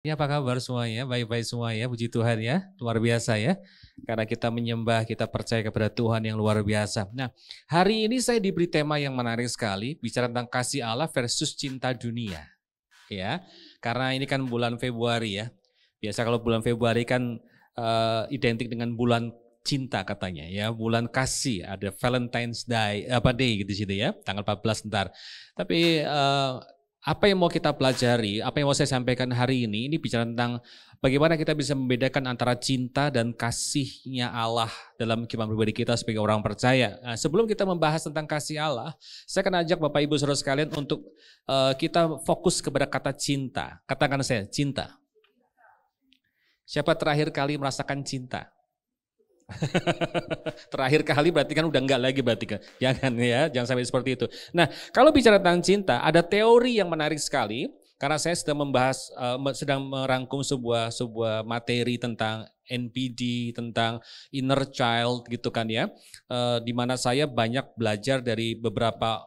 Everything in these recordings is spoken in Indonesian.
Ya, apa kabar semuanya? Baik-baik semua ya, puji Tuhan ya, luar biasa ya. Karena kita menyembah, kita percaya kepada Tuhan yang luar biasa. Nah, hari ini saya diberi tema yang menarik sekali, bicara tentang kasih Allah versus cinta dunia. Ya, karena ini kan bulan Februari ya. Biasa kalau bulan Februari kan identik dengan bulan cinta katanya ya, bulan kasih, ada Valentine's Day, Day gitu situ ya, tanggal 14 ntar. Tapi apa yang mau kita pelajari, apa yang mau saya sampaikan hari ini bicara tentang bagaimana kita bisa membedakan antara cinta dan kasihnya Allah dalam kehidupan pribadi kita sebagai orang percaya. Nah, sebelum kita membahas tentang kasih Allah, saya akan ajak Bapak Ibu Saudara sekalian untuk kita fokus kepada kata cinta. Katakan saya, cinta. Siapa terakhir kali merasakan cinta? Terakhir kali berarti kan udah enggak lagi berarti kan. Jangan sampai seperti itu. Nah, kalau bicara tentang cinta, ada teori yang menarik sekali karena saya sedang membahas sedang merangkum sebuah materi tentang NPD, tentang inner child gitu kan ya. Di mana saya banyak belajar dari beberapa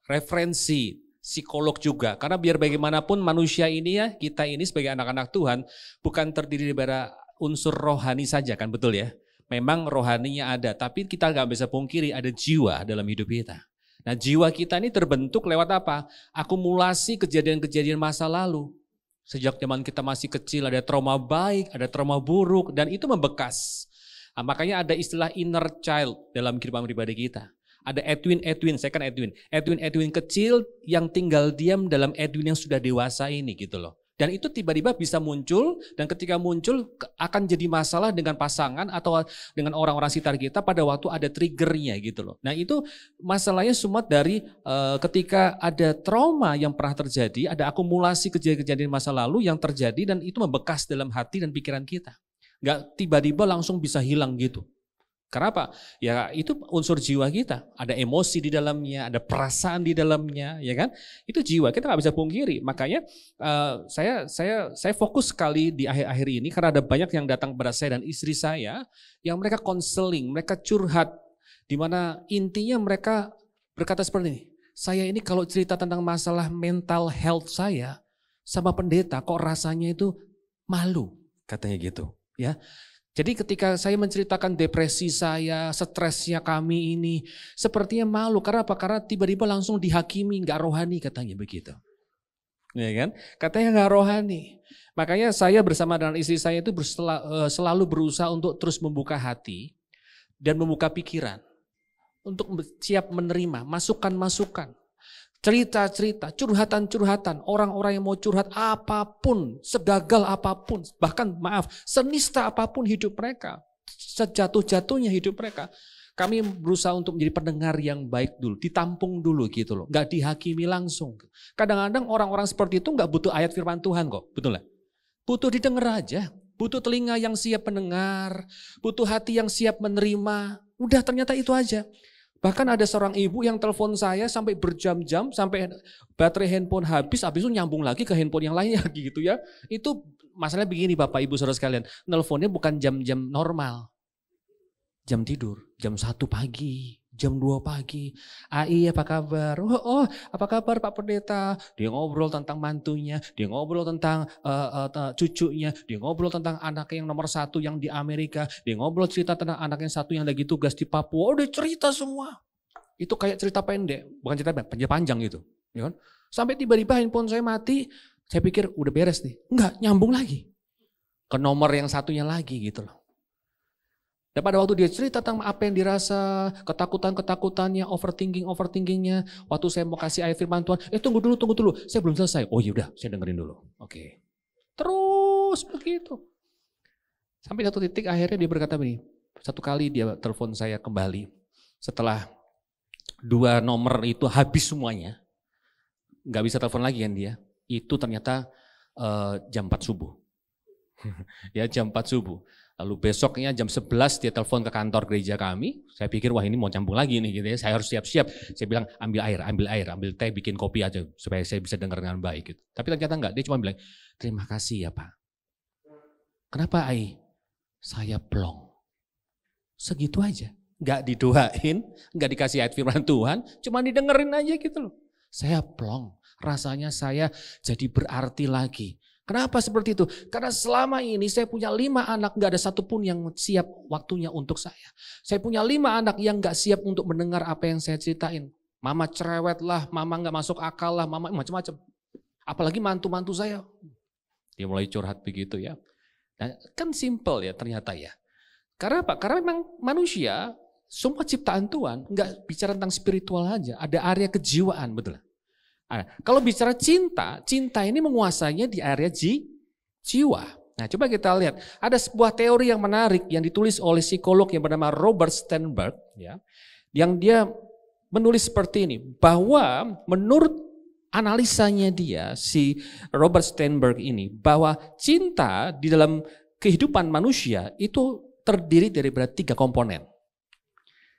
referensi psikolog juga. Karena biar bagaimanapun manusia ini ya, kita ini sebagai anak-anak Tuhan bukan terdiri dari unsur rohani saja kan, betul ya? Memang rohaninya ada, tapi kita nggak bisa pungkiri ada jiwa dalam hidup kita. Nah, jiwa kita ini terbentuk lewat apa? Akumulasi kejadian-kejadian masa lalu. Sejak zaman kita masih kecil ada trauma baik, ada trauma buruk, dan itu membekas. Nah, makanya ada istilah inner child dalam kehidupan pribadi kita. Ada Edwin, saya kan Edwin kecil yang tinggal diam dalam Edwin yang sudah dewasa ini gitu loh. Dan itu tiba-tiba bisa muncul dan ketika muncul akan jadi masalah dengan pasangan atau dengan orang-orang sekitar kita pada waktu ada triggernya gitu loh. Nah itu masalahnya semua dari ketika ada trauma yang pernah terjadi, ada akumulasi kejadian-kejadian masa lalu yang terjadi dan itu membekas dalam hati dan pikiran kita. Nggak tiba-tiba langsung bisa hilang gitu. Kenapa? Ya itu unsur jiwa kita. Ada emosi di dalamnya, ada perasaan di dalamnya, ya kan? Itu jiwa, kita nggak bisa pungkiri. Makanya saya fokus sekali di akhir-akhir ini karena ada banyak yang datang kepada saya dan istri saya yang mereka konseling, mereka curhat, di mana intinya mereka berkata seperti ini. Saya ini kalau cerita tentang masalah mental health saya sama pendeta, kok rasanya itu malu, katanya gitu, ya. Jadi ketika saya menceritakan depresi saya, stresnya kami ini, sepertinya malu. Karena apa? Karena tiba-tiba langsung dihakimi, nggak rohani katanya begitu. Ya kan? Katanya nggak rohani. Makanya saya bersama dengan istri saya itu selalu berusaha untuk terus membuka hati dan membuka pikiran. Untuk siap menerima masukan-masukan. Cerita-cerita, curhatan-curhatan, orang-orang yang mau curhat apapun, segagal apapun, bahkan senista apapun hidup mereka, sejatuh-jatuhnya hidup mereka. Kami berusaha untuk menjadi pendengar yang baik dulu, ditampung dulu gitu loh, nggak dihakimi langsung. Kadang-kadang orang-orang seperti itu nggak butuh ayat firman Tuhan kok, betul nggak? Butuh didengar aja, butuh telinga yang siap mendengar, butuh hati yang siap menerima, udah ternyata itu aja. Bahkan ada seorang ibu yang telepon saya sampai berjam-jam, sampai baterai handphone habis itu nyambung lagi ke handphone yang lainnya gitu ya. Itu masalahnya begini Bapak Ibu Saudara sekalian, nelfonnya bukan jam-jam normal. Jam tidur, jam 1 pagi, jam 2 pagi. AI apa kabar? Oh, apa kabar Pak Pendeta? Dia ngobrol tentang mantunya, dia ngobrol tentang cucunya, dia ngobrol tentang anak yang nomor 1 yang di Amerika, dia ngobrol cerita tentang anak yang 1 yang lagi tugas di Papua. Oh, dia cerita semua. Itu kayak cerita pendek, bukan cerita panjang gitu. Ya kan? Sampai tiba-tiba handphone saya mati, saya pikir udah beres nih. Enggak, nyambung lagi. Ke nomor yang satunya lagi gitu loh. Dan pada waktu dia cerita tentang apa yang dirasa, ketakutan-ketakutannya, overthinkingnya, waktu saya mau kasih ayat firman Tuhan, tunggu dulu, saya belum selesai. Oh yaudah, saya dengerin dulu. Oke. Terus begitu. Sampai satu titik akhirnya dia berkata begini, satu kali dia telepon saya kembali, setelah 2 nomor itu habis semuanya, nggak bisa telepon lagi kan dia, itu ternyata jam 4 subuh. Ya jam 4 subuh. Lalu besoknya jam 11 dia telepon ke kantor gereja kami. Saya pikir wah ini mau campur lagi nih gitu ya. Saya harus siap-siap. Saya bilang ambil air, ambil teh, bikin kopi aja supaya saya bisa dengar dengan baik gitu. Tapi ternyata enggak. Dia cuma bilang, "Terima kasih ya, Pak." Kenapa, Ai? Saya plong. Segitu aja. Enggak didoain, enggak dikasih ayat firman Tuhan, cuma didengerin aja gitu loh. Saya plong. Rasanya saya jadi berarti lagi. Kenapa seperti itu? Karena selama ini saya punya 5 anak, gak ada satupun yang siap waktunya untuk saya. Saya punya 5 anak yang gak siap untuk mendengar apa yang saya ceritain. Mama cerewet lah, mama gak masuk akal lah, mama macam-macam. Apalagi mantu-mantu saya. Dia mulai curhat begitu ya. Nah, kan simple ya ternyata ya. Karena apa? Karena memang manusia, semua ciptaan Tuhan gak bicara tentang spiritual aja. Ada area kejiwaan, betul. Nah, kalau bicara cinta, cinta ini menguasainya di area jiwa. Nah, coba kita lihat. Ada sebuah teori yang menarik yang ditulis oleh psikolog yang bernama Robert Sternberg. Ya, yang dia menulis seperti ini. Bahwa menurut analisanya dia, si Robert Sternberg ini. Bahwa cinta di dalam kehidupan manusia itu terdiri dari 3 komponen.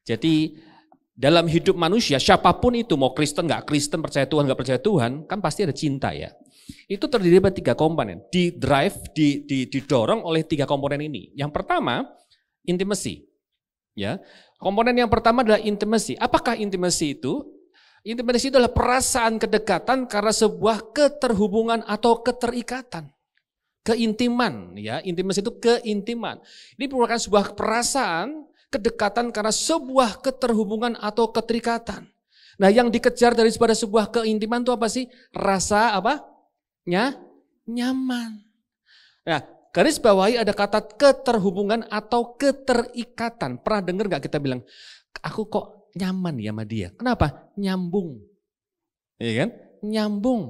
Jadi dalam hidup manusia, siapapun itu, mau Kristen, gak Kristen, percaya Tuhan, gak percaya Tuhan, kan pasti ada cinta ya. Itu terdiri dari 3 komponen, didorong oleh 3 komponen ini. Yang pertama, intimacy. Ya, komponen yang pertama adalah intimacy. Apakah intimacy itu? Intimacy itu adalah perasaan kedekatan karena sebuah keterhubungan atau keterikatan. Keintiman, ya, intimacy itu keintiman. Ini merupakan sebuah perasaan kedekatan karena sebuah keterhubungan atau keterikatan. Nah, yang dikejar dari sebuah keintiman itu apa sih? Rasa apa? Nyaman. Nah, garis bawahi ada kata keterhubungan atau keterikatan. Pernah dengar gak kita bilang, aku kok nyaman ya sama dia? Kenapa? Nyambung. Iya kan? Nyambung.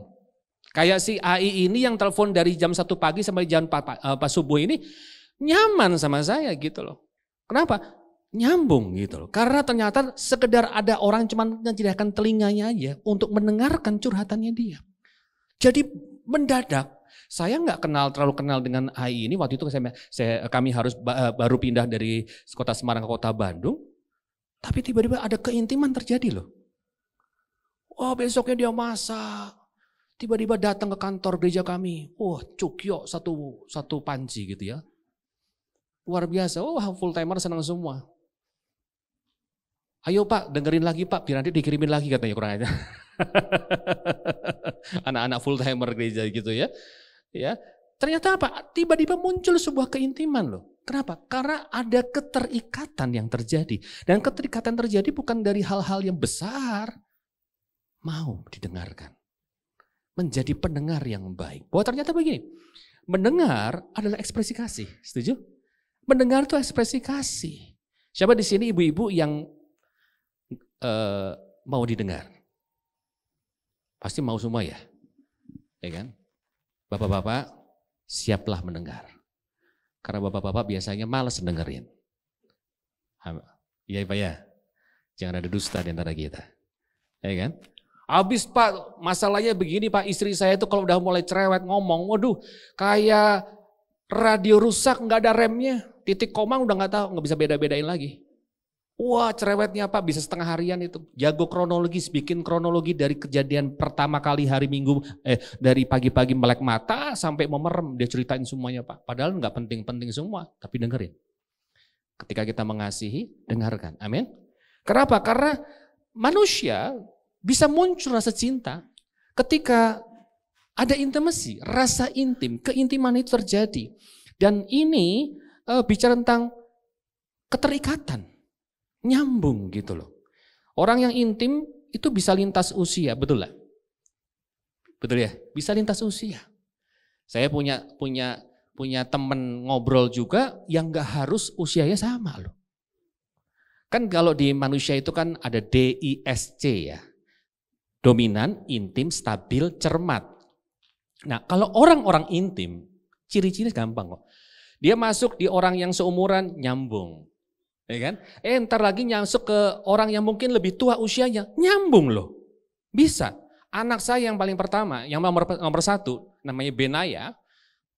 Kayak si AI ini yang telepon dari jam 1 pagi sampai jam 4 subuh ini, nyaman sama saya gitu loh. Kenapa? Nyambung gitu loh. Karena ternyata sekedar ada orang cuman menyediakan telinganya aja untuk mendengarkan curhatannya dia. Jadi mendadak, saya nggak terlalu kenal dengan AI ini. Waktu itu kami harus baru pindah dari kota Semarang ke kota Bandung. Tapi tiba-tiba ada keintiman terjadi loh. Oh, besoknya dia masak. Tiba-tiba datang ke kantor gereja kami. Wah, cukyo satu panci gitu ya. Luar biasa. Wah, full timer senang semua. Ayo Pak, dengerin lagi Pak, biar nanti dikirimin lagi katanya kurang aja. Anak-anak full timer gereja gitu ya. Ya, ternyata apa? Tiba-tiba muncul sebuah keintiman loh. Kenapa? Karena ada keterikatan yang terjadi. Dan keterikatan terjadi bukan dari hal-hal yang besar. Mau didengarkan. Menjadi pendengar yang baik. Bahwa ternyata begini, mendengar adalah ekspresi kasih. Setuju? Mendengar itu ekspresi kasih. Siapa di sini ibu-ibu yang mau didengar? Pasti mau semua ya? Ya kan? Bapak-bapak siaplah mendengar. Karena bapak-bapak biasanya malas dengerin. Iya Pak ya? Jangan ada dusta di antara kita. Ya kan? Habis Pak, masalahnya begini Pak, istri saya itu kalau udah mulai cerewet ngomong, waduh kayak radio rusak nggak ada remnya. Titik koma udah nggak tahu, nggak bisa beda-bedain lagi. Wah cerewetnya Pak bisa setengah harian itu. Jago kronologis, bikin kronologi dari kejadian pertama kali hari Minggu, dari pagi-pagi melek mata sampai mau merem. Dia ceritain semuanya Pak. Padahal nggak penting-penting semua, tapi dengerin. Ketika kita mengasihi, dengarkan. Amin. Kenapa? Karena manusia bisa muncul rasa cinta ketika ada intimasi, rasa intim, keintiman itu terjadi. Dan ini bicara tentang keterikatan. Nyambung gitu loh. Orang yang intim itu bisa lintas usia, betul lah? Betul ya? Bisa lintas usia. Saya punya teman ngobrol juga yang gak harus usianya sama loh. Kan kalau di manusia itu kan ada DISC ya. Dominan, intim, stabil, cermat. Nah kalau orang-orang intim, ciri-ciri gampang kok. Dia masuk di orang yang seumuran, nyambung. Ya kan? Ntar lagi nyamsuk ke orang yang mungkin lebih tua usianya, nyambung loh. Bisa. Anak saya yang paling pertama, yang nomor 1, namanya Benaya.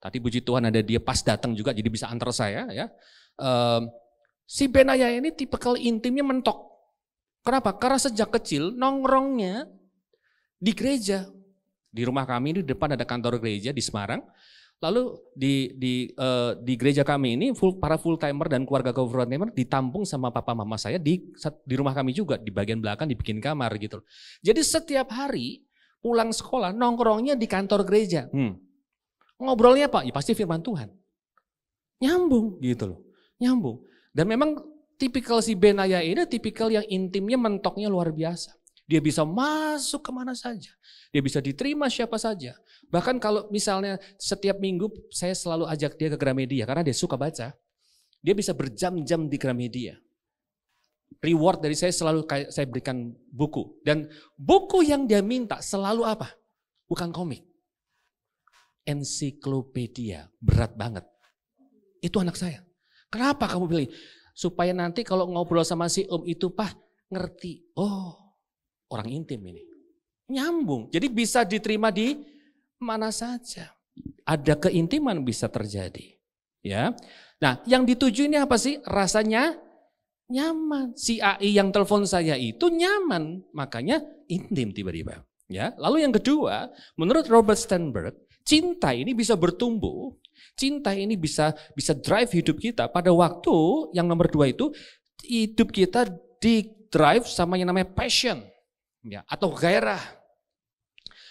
Tadi puji Tuhan ada dia pas datang juga jadi bisa antar saya ya. Si Benaya ini tipikal intimnya mentok. Kenapa? Karena sejak kecil nongkrongnya di gereja. Di rumah kami di depan ada kantor gereja di Semarang. Lalu di gereja kami ini para full timer dan keluarga full timer ditampung sama papa mama saya di rumah kami juga, di bagian belakang dibikin kamar gitu. Jadi setiap hari pulang sekolah nongkrongnya di kantor gereja. Ngobrolnya apa? Ya pasti firman Tuhan. Nyambung gitu loh. Nyambung. Dan memang tipikal si Benaya ini tipikal yang intimnya mentoknya luar biasa. Dia bisa masuk kemana saja. Dia bisa diterima siapa saja. Bahkan kalau misalnya setiap minggu saya selalu ajak dia ke Gramedia karena dia suka baca. Dia bisa berjam-jam di Gramedia. Reward dari saya selalu saya berikan buku. Dan buku yang dia minta selalu apa? Bukan komik. Ensiklopedia. Berat banget. Itu anak saya. Kenapa kamu pilih? Supaya nanti kalau ngobrol sama si Om itu ngerti. Oh, orang intim ini. Nyambung. Jadi bisa diterima di mana saja. Ada keintiman bisa terjadi. Ya. Nah, yang dituju ini apa sih? Rasanya nyaman. Si AI yang telepon saya itu nyaman. Makanya intim tiba-tiba. Ya. Lalu yang kedua, menurut Robert Sternberg, cinta ini bisa bertumbuh. Cinta ini bisa drive hidup kita. Pada waktu yang nomor 2 itu, hidup kita di drive sama yang namanya passion. Ya, atau gairah.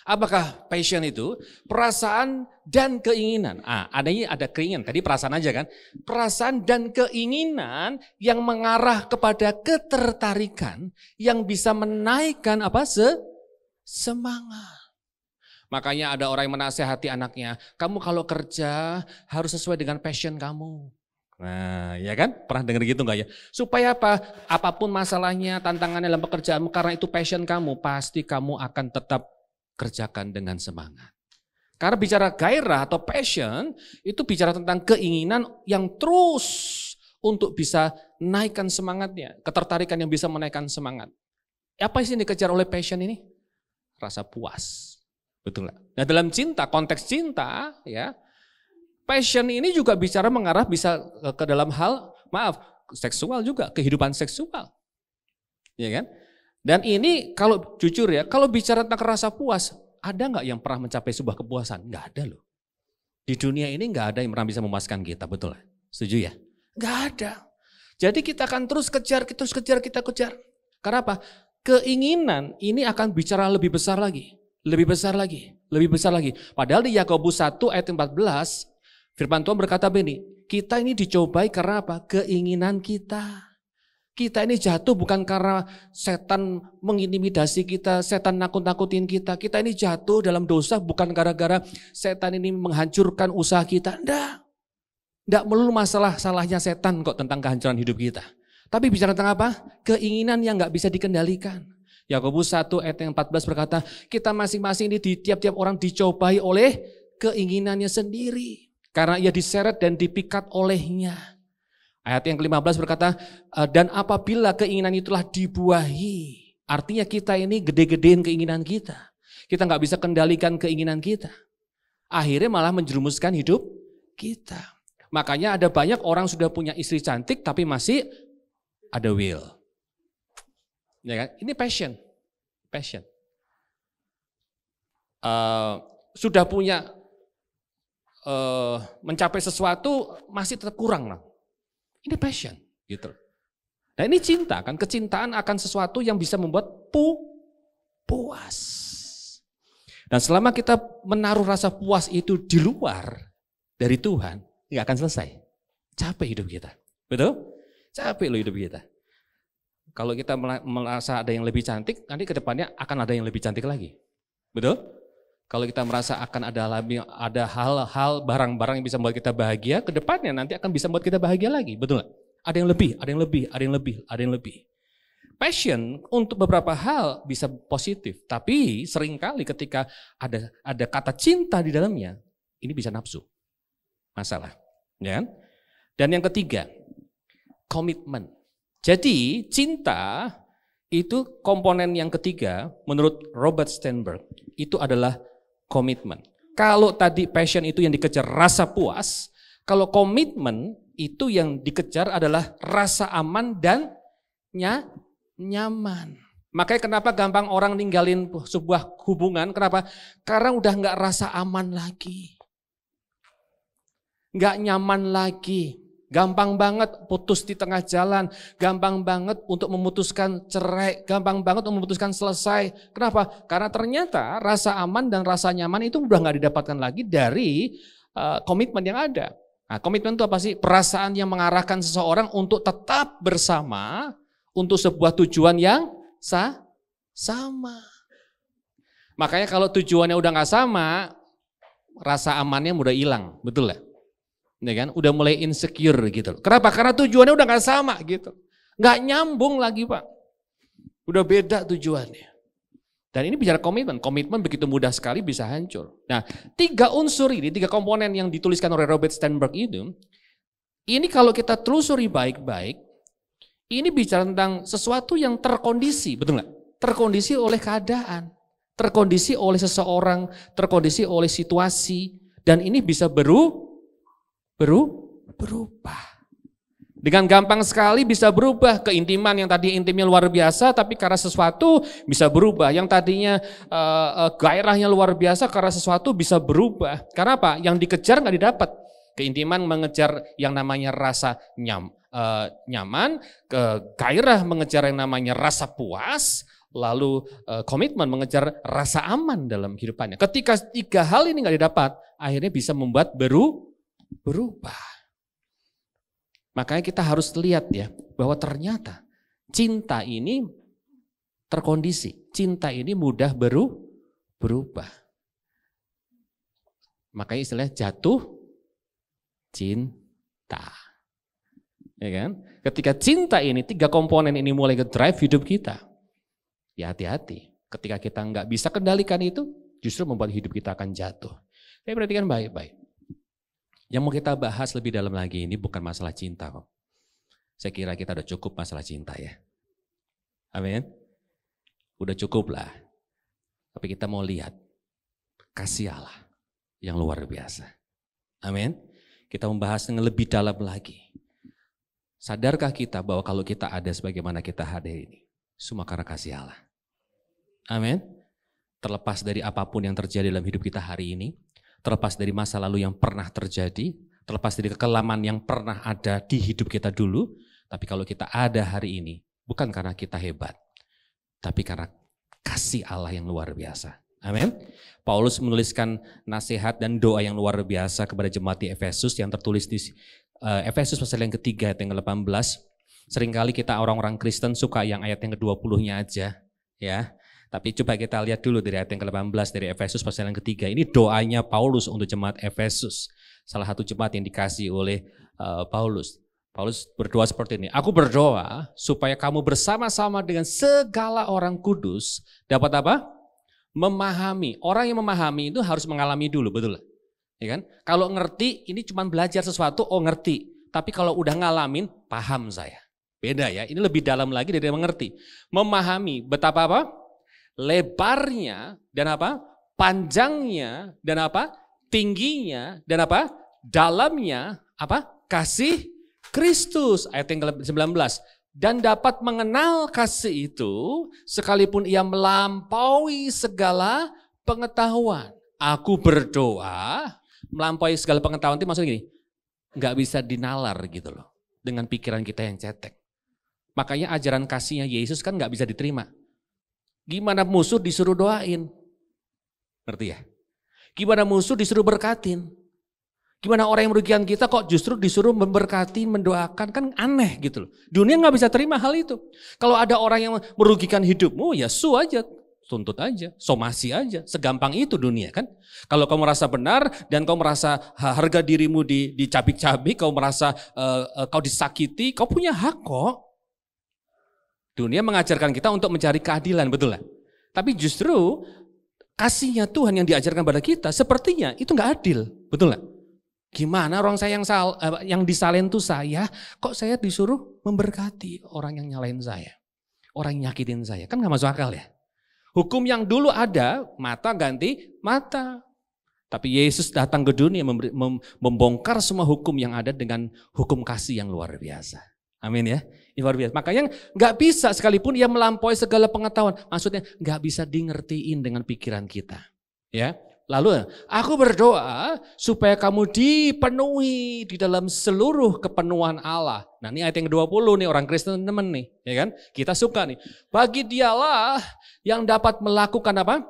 Apakah passion itu? Perasaan dan keinginan. Ada keinginan, tadi perasaan aja kan. Perasaan dan keinginan yang mengarah kepada ketertarikan yang bisa menaikkan semangat. Makanya ada orang yang menasehati anaknya, kamu kalau kerja harus sesuai dengan passion kamu. Nah, ya kan? Pernah dengar gitu enggak ya? Supaya apa? Apapun masalahnya, tantangannya dalam pekerjaanmu, karena itu passion kamu, pasti kamu akan tetap kerjakan dengan semangat. Karena bicara gairah atau passion, itu bicara tentang keinginan yang terus untuk bisa naikkan semangatnya. Ketertarikan yang bisa menaikkan semangat. Apa sih yang dikejar oleh passion ini? Rasa puas. Betul nggak? Nah dalam cinta, konteks cinta, ya, passion ini juga bicara mengarah bisa ke dalam hal, seksual juga, kehidupan seksual, ya kan? Dan ini kalau jujur ya, kalau bicara tentang rasa puas, ada nggak yang pernah mencapai sebuah kepuasan? Nggak ada loh. Di dunia ini nggak ada yang pernah bisa memuaskan kita, betul nggak? Setuju ya? Nggak ada. Jadi kita akan terus kejar. Karena apa? Keinginan ini akan bicara lebih besar lagi. Lebih besar lagi. Padahal di Yakobus 1 ayat 14, firman Tuhan berkata begini, kita ini dicobai karena apa? Keinginan kita. Kita ini jatuh bukan karena setan mengintimidasi kita, setan nakut-nakutin kita. Kita ini jatuh dalam dosa bukan gara-gara setan ini menghancurkan usaha kita. Enggak melulu salahnya setan kok tentang kehancuran hidup kita. Tapi bicara tentang apa? Keinginan yang enggak bisa dikendalikan. Yakobus 1 ayat 14 berkata, kita masing-masing ini di tiap-tiap orang dicobai oleh keinginannya sendiri. Karena ia diseret dan dipikat olehnya. Ayat yang ke-15 berkata, dan apabila keinginan itulah dibuahi. Artinya kita ini gede-gedein keinginan kita. Kita nggak bisa kendalikan keinginan kita. Akhirnya malah menjerumuskan hidup kita. Makanya ada banyak orang sudah punya istri cantik tapi masih ada will. Ya kan? Ini passion. Sudah punya mencapai sesuatu masih tetap kurang lah. Ini passion, gitu. Nah ini cinta kan, kecintaan akan sesuatu yang bisa membuat puas. Dan selama kita menaruh rasa puas itu di luar dari Tuhan, nggak akan selesai. Capek hidup kita, betul? Capek loh hidup kita. Kalau kita merasa ada yang lebih cantik, nanti ke depannya akan ada yang lebih cantik lagi. Betul? Kalau kita merasa akan ada hal-hal, barang-barang yang bisa membuat kita bahagia, ke depannya nanti akan bisa membuat kita bahagia lagi. Betul nggak? Ada yang lebih. Passion untuk beberapa hal bisa positif, tapi seringkali ketika ada kata cinta di dalamnya, ini bisa nafsu. Masalah. Ya kan? Dan yang ketiga, komitmen. Jadi cinta itu komponen yang ketiga menurut Robert Sternberg itu adalah komitmen. Kalau tadi passion itu yang dikejar rasa puas, kalau komitmen itu yang dikejar adalah rasa aman dan nyaman. Makanya kenapa gampang orang ninggalin sebuah hubungan, kenapa? Karena udah nggak rasa aman lagi. Nggak nyaman lagi. gampang banget putus di tengah jalan, gampang banget untuk memutuskan cerai, gampang banget untuk memutuskan selesai. Kenapa? Karena ternyata rasa aman dan rasa nyaman itu udah gak didapatkan lagi dari komitmen yang ada. Nah, komitmen itu apa sih? Perasaan yang mengarahkan seseorang untuk tetap bersama untuk sebuah tujuan yang sama. Makanya kalau tujuannya udah gak sama, rasa amannya mudah hilang, betul gak? Ya kan? Udah mulai insecure gitu. Kenapa? Karena tujuannya udah gak sama gitu. Gak nyambung lagi Pak. Udah beda tujuannya. Dan ini bicara komitmen. Komitmen begitu mudah sekali bisa hancur. Nah, 3 unsur ini, 3 komponen yang dituliskan oleh Robert Sternberg itu, ini kalau kita telusuri baik-baik, ini bicara tentang sesuatu yang terkondisi, betul gak? Terkondisi oleh keadaan, terkondisi oleh seseorang, terkondisi oleh situasi, dan ini bisa berubah. Dengan gampang sekali bisa berubah. Keintiman yang tadi intimnya luar biasa, tapi karena sesuatu bisa berubah. Yang tadinya gairahnya luar biasa, karena sesuatu bisa berubah. Karena apa? Yang dikejar nggak didapat. Keintiman mengejar yang namanya rasa nyaman, gairah mengejar yang namanya rasa puas, lalu komitmen mengejar rasa aman dalam kehidupannya. Ketika 3 hal ini nggak didapat, akhirnya bisa membuat berubah. Makanya kita harus lihat ya, bahwa ternyata cinta ini terkondisi. Cinta ini mudah berubah. Makanya istilahnya jatuh cinta. Ya kan? Ketika cinta ini, 3 komponen ini mulai nge-drive hidup kita, ya hati-hati. Ketika kita nggak bisa kendalikan itu, justru membuat hidup kita akan jatuh. Tapi perhatikan baik-baik. Yang mau kita bahas lebih dalam lagi ini bukan masalah cinta kok. Saya kira kita udah cukup masalah cinta ya. Amin. Udah cukup lah. Tapi kita mau lihat kasih Allah yang luar biasa. Amin. Kita membahas yang lebih dalam lagi. Sadarkah kita bahwa kalau kita ada sebagaimana kita hadir ini, semua karena kasih Allah. Amin. Terlepas dari apapun yang terjadi dalam hidup kita hari ini, terlepas dari masa lalu yang pernah terjadi, terlepas dari kekelaman yang pernah ada di hidup kita dulu, tapi kalau kita ada hari ini, bukan karena kita hebat, tapi karena kasih Allah yang luar biasa. Amin. Paulus menuliskan nasihat dan doa yang luar biasa kepada jemaat di Efesus yang tertulis di Efesus pasal yang ketiga ayat yang ke-18. Seringkali kita orang-orang Kristen suka yang ayat yang ke-20-nya aja, ya. Tapi coba kita lihat dulu dari ayat yang ke-18 dari Efesus pasal yang ketiga. Ini doanya Paulus untuk jemaat Efesus. Salah satu jemaat yang dikasih oleh Paulus. Paulus berdoa seperti ini. Aku berdoa supaya kamu bersama-sama dengan segala orang kudus dapat apa? Memahami. Orang yang memahami itu harus mengalami dulu, betul? Ya kan? Kalau ngerti ini cuma belajar sesuatu, oh ngerti. Tapi kalau udah ngalamin, paham saya. Beda ya, ini lebih dalam lagi dari mengerti. Memahami betapa apa? Lebarnya dan apa? Panjangnya dan apa? Tingginya dan apa? Dalamnya apa? Kasih Kristus. Ayat yang ke-19. Dan dapat mengenal kasih itu sekalipun ia melampaui segala pengetahuan. Aku berdoa melampaui segala pengetahuan itu maksudnya gini. Nggak bisa dinalar gitu loh. Dengan pikiran kita yang cetek. Makanya ajaran kasihnya Yesus kan nggak bisa diterima. Gimana musuh disuruh doain? Ngerti ya? Gimana musuh disuruh berkatin? Gimana orang yang merugikan kita kok justru disuruh memberkati, mendoakan? Kan aneh gitu loh. Dunia gak bisa terima hal itu. Kalau ada orang yang merugikan hidupmu ya su aja, tuntut aja, somasi aja. Segampang itu dunia kan. Kalau kau merasa benar dan kau merasa harga dirimu dicabik-cabik, kau merasa kau disakiti, kau punya hak kok. Dunia mengajarkan kita untuk mencari keadilan, betul lah. Tapi justru kasihnya Tuhan yang diajarkan pada kita sepertinya itu nggak adil, betul nggak? Gimana orang saya yang disalahin tuh saya, kok saya disuruh memberkati orang yang nyalain saya, orang yang nyakitin saya, kan nggak masuk akal ya. Hukum yang dulu ada, mata ganti mata. Tapi Yesus datang ke dunia membongkar semua hukum yang ada dengan hukum kasih yang luar biasa. Amin ya. Ini luar biasa. Makanya nggak bisa sekalipun ia melampaui segala pengetahuan. Maksudnya nggak bisa di ngertiin dengan pikiran kita. Ya, Lalu aku berdoa supaya kamu dipenuhi di dalam seluruh kepenuhan Allah. Nah ini ayat yang ke-20 nih, orang Kristen teman nih, ya kan? Kita suka nih. Bagi dialah yang dapat melakukan apa?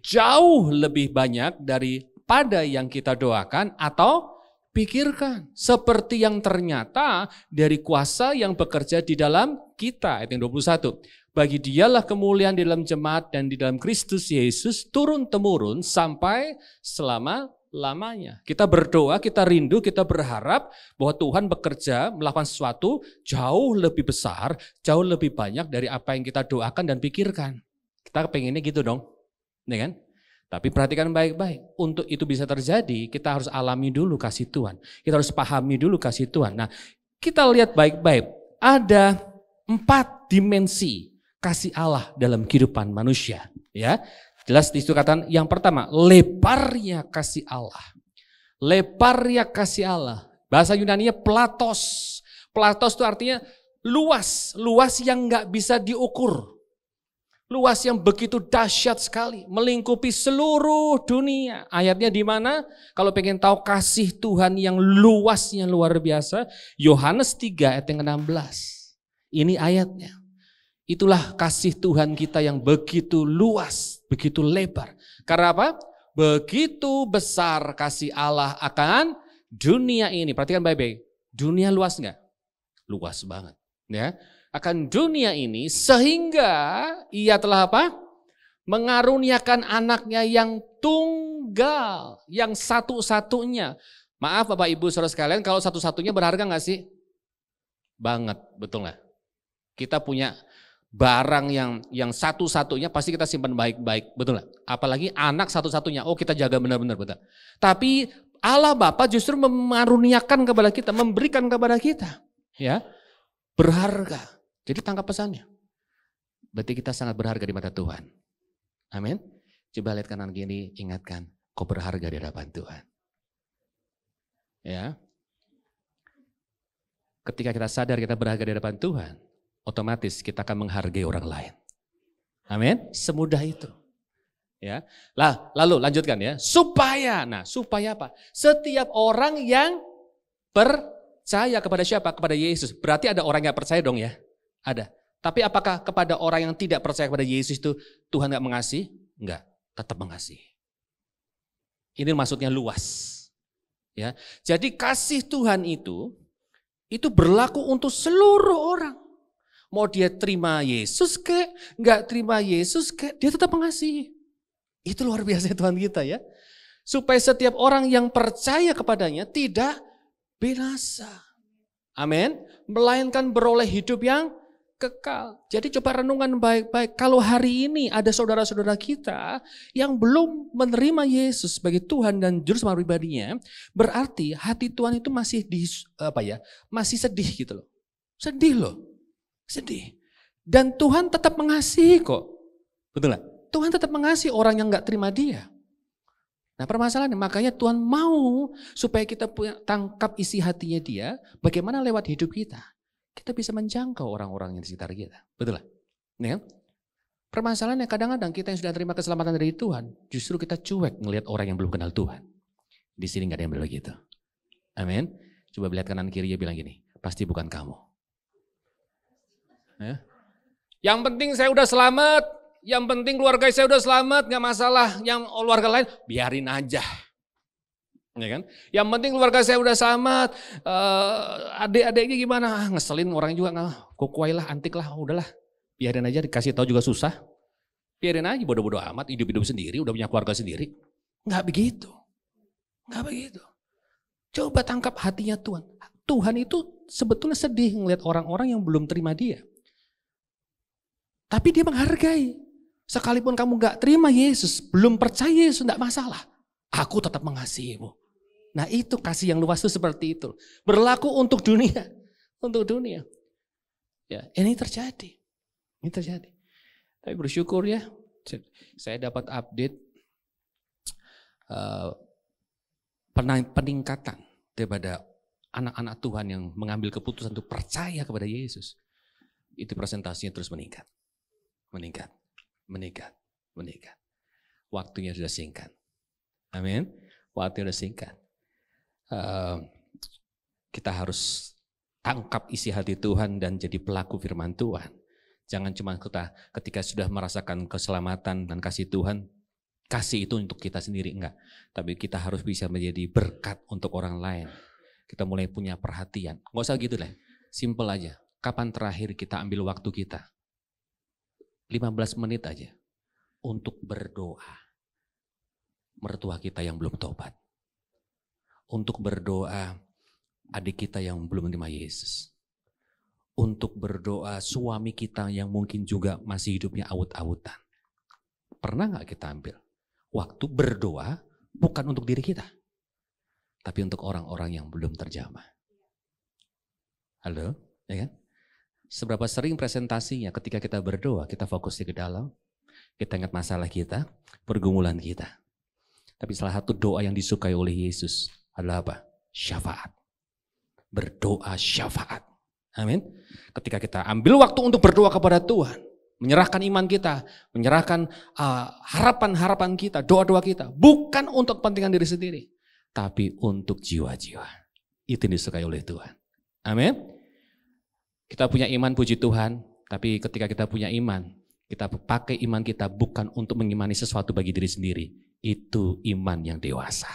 Jauh lebih banyak daripada yang kita doakan atau pikirkan. Seperti yang ternyata dari kuasa yang bekerja di dalam kita. Ayat yang 21. Bagi dialah kemuliaan di dalam jemaat dan di dalam Kristus Yesus turun-temurun sampai selama-lamanya. Kita berdoa, kita rindu, kita berharap bahwa Tuhan bekerja melakukan sesuatu jauh lebih besar, jauh lebih banyak dari apa yang kita doakan dan pikirkan. Kita pengennya gitu dong, ya kan? Tapi perhatikan baik-baik, untuk itu bisa terjadi kita harus alami dulu kasih Tuhan. Kita harus pahami dulu kasih Tuhan. Nah kita lihat baik-baik, ada 4 dimensi kasih Allah dalam kehidupan manusia, ya. Jelas di situ kata yang pertama, lebarnya kasih Allah. Lebarnya kasih Allah. Bahasa Yunaninya platos. Platos itu artinya luas, luas yang nggak bisa diukur. Luas yang begitu dahsyat sekali, melingkupi seluruh dunia. Ayatnya di mana? Kalau pengen tahu kasih Tuhan yang luasnya luar biasa, Yohanes 3 ayat yang ke-16. Ini ayatnya. Itulah kasih Tuhan kita yang begitu luas, begitu lebar. Karena apa? Begitu besar kasih Allah akan dunia ini. Perhatikan baik-baik. Dunia luas enggak? Luas banget. Ya. Akan dunia ini sehingga ia telah apa? Mengaruniakan anaknya yang tunggal. Yang satu-satunya. Maaf Bapak Ibu Saudara sekalian, kalau satu-satunya berharga enggak sih? Banget, betul enggak? Kita punya barang yang satu-satunya pasti kita simpan baik-baik, betul nggak? Apalagi anak satu-satunya, kita jaga benar-benar, betul. Tapi Allah Bapa justru mengaruniakan kepada kita, memberikan kepada kita, ya, berharga. Jadi tangkap pesannya. Berarti kita sangat berharga di mata Tuhan. Amin. Coba lihat kanan kiri, ingatkan, kau berharga di hadapan Tuhan. Ya. Ketika kita sadar kita berharga di hadapan Tuhan, otomatis kita akan menghargai orang lain. Amin. Semudah itu. Ya. Lalu lanjutkan ya. Supaya apa? Setiap orang yang percaya kepada siapa? Kepada Yesus. Berarti ada orang yang percaya dong ya? Ada. Tapi apakah kepada orang yang tidak percaya kepada Yesus itu Tuhan gak mengasihi? Enggak, tetap mengasihi. Ini maksudnya luas. Ya. Jadi kasih Tuhan itu berlaku untuk seluruh orang. Mau dia terima Yesus kek, enggak terima Yesus kek, dia tetap mengasihi. Itu luar biasa Tuhan kita ya. Supaya setiap orang yang percaya kepadanya tidak binasa. Amin. Melainkan beroleh hidup yang kekal. Jadi coba renungan baik-baik. Kalau hari ini ada saudara-saudara kita yang belum menerima Yesus sebagai Tuhan dan Juru Selamat pribadinya, berarti hati Tuhan itu masih masih sedih gitu loh. Sedih loh. Sedih. Dan Tuhan tetap mengasihi kok. Betul gak? Tuhan tetap mengasihi orang yang gak terima dia. Nah permasalahannya makanya Tuhan mau supaya kita tangkap isi hatinya dia. Bagaimana lewat hidup kita. Kita bisa menjangkau orang-orang yang di sekitar kita. Betul gak? Ini kan? Permasalahannya kadang-kadang kita yang sudah terima keselamatan dari Tuhan. Justru kita cuek ngelihat orang yang belum kenal Tuhan. Di sini gak ada yang begitu. Amin. Coba lihat kanan kiri dia bilang gini. Pasti bukan kamu. Ya. Yang penting saya udah selamat, yang penting keluarga saya udah selamat, gak masalah. Yang keluarga lain biarin aja, ya kan? Yang penting keluarga saya udah selamat, adik-adiknya gimana? Ngeselin orang juga nggak, kokuai lah, antik lah, udahlah, biarin aja. Dikasih tahu juga susah, biarin aja, bodoh-bodoh amat, hidup-hidup sendiri, udah punya keluarga sendiri. Nggak begitu, nggak begitu. Coba tangkap hatinya Tuhan. Tuhan itu sebetulnya sedih ngelihat orang-orang yang belum terima dia. Tapi dia menghargai. Sekalipun kamu gak terima Yesus, belum percaya Yesus, gak masalah. Aku tetap mengasihimu. Nah itu kasih yang luas itu seperti itu. Berlaku untuk dunia. Untuk dunia. Ya, ini terjadi. Ini terjadi. Tapi bersyukur ya, saya dapat update peningkatan daripada anak-anak Tuhan yang mengambil keputusan untuk percaya kepada Yesus. Itu presentasinya terus meningkat. Meningkat. Waktunya sudah singkat. Amin. Waktu udah singkat. Kita harus tangkap isi hati Tuhan dan jadi pelaku firman Tuhan. Jangan cuma kita ketika sudah merasakan keselamatan dan kasih Tuhan, kasih itu untuk kita sendiri, enggak. Tapi kita harus bisa menjadi berkat untuk orang lain. Kita mulai punya perhatian. Nggak usah gitu lah, simple aja. Kapan terakhir kita ambil waktu kita? 15 menit aja untuk berdoa. Mertua kita yang belum tobat. Untuk berdoa adik kita yang belum menerima Yesus. Untuk berdoa suami kita yang mungkin juga masih hidupnya awut-awutan. Pernah gak kita ambil waktu berdoa bukan untuk diri kita, tapi untuk orang-orang yang belum terjamah? Halo, ya kan? Seberapa sering presentasinya ketika kita berdoa, kita fokus ke dalam, kita ingat masalah kita, pergumulan kita. Tapi salah satu doa yang disukai oleh Yesus adalah apa? Syafaat. Berdoa syafaat. Amin. Ketika kita ambil waktu untuk berdoa kepada Tuhan, menyerahkan iman kita, menyerahkan harapan-harapan kita, doa-doa kita, bukan untuk kepentingan diri sendiri, tapi untuk jiwa-jiwa. Itu yang disukai oleh Tuhan. Amin. Kita punya iman, puji Tuhan, tapi ketika kita punya iman, kita pakai iman kita bukan untuk mengimani sesuatu bagi diri sendiri. Itu iman yang dewasa.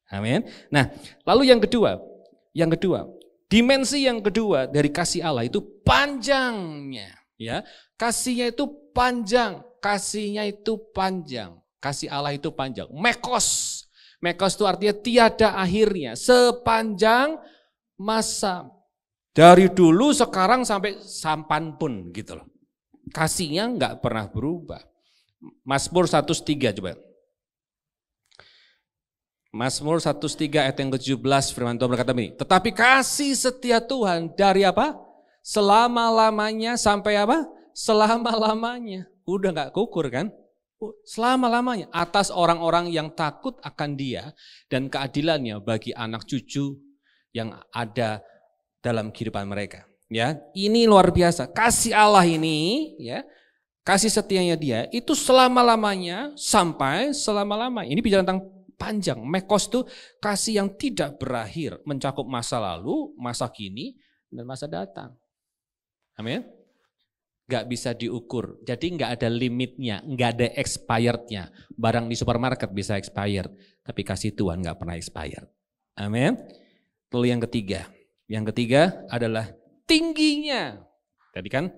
Amin. Nah, lalu yang kedua, dimensi yang kedua dari kasih Allah itu panjangnya, ya. Kasihnya itu panjang, kasihnya itu panjang. Kasih Allah itu panjang. Mekos. Mekos itu artinya tiada akhirnya, sepanjang masa. Dari dulu, sekarang, sampai sampan pun gitu loh. Kasihnya enggak pernah berubah. Mazmur 103 coba. Mazmur 103 ayat yang ke-17 firman Tuhan berkata begini, tetapi kasih setia Tuhan dari apa? Selama-lamanya sampai apa? Selama-lamanya. Udah gak kukur kan? Selama-lamanya. Atas orang-orang yang takut akan Dia dan keadilannya bagi anak cucu yang ada dalam kehidupan mereka. Ya, ini luar biasa. Kasih Allah ini, ya, kasih setianya Dia itu selama-lamanya sampai selama-lamanya. Ini bicara tentang panjang. Mekos itu kasih yang tidak berakhir, mencakup masa lalu, masa kini, dan masa datang. Amin. Gak bisa diukur, jadi gak ada limitnya, gak ada expirednya. Barang di supermarket bisa expired, tapi kasih Tuhan gak pernah expired. Amin. Lalu yang ketiga adalah tingginya. Tadi kan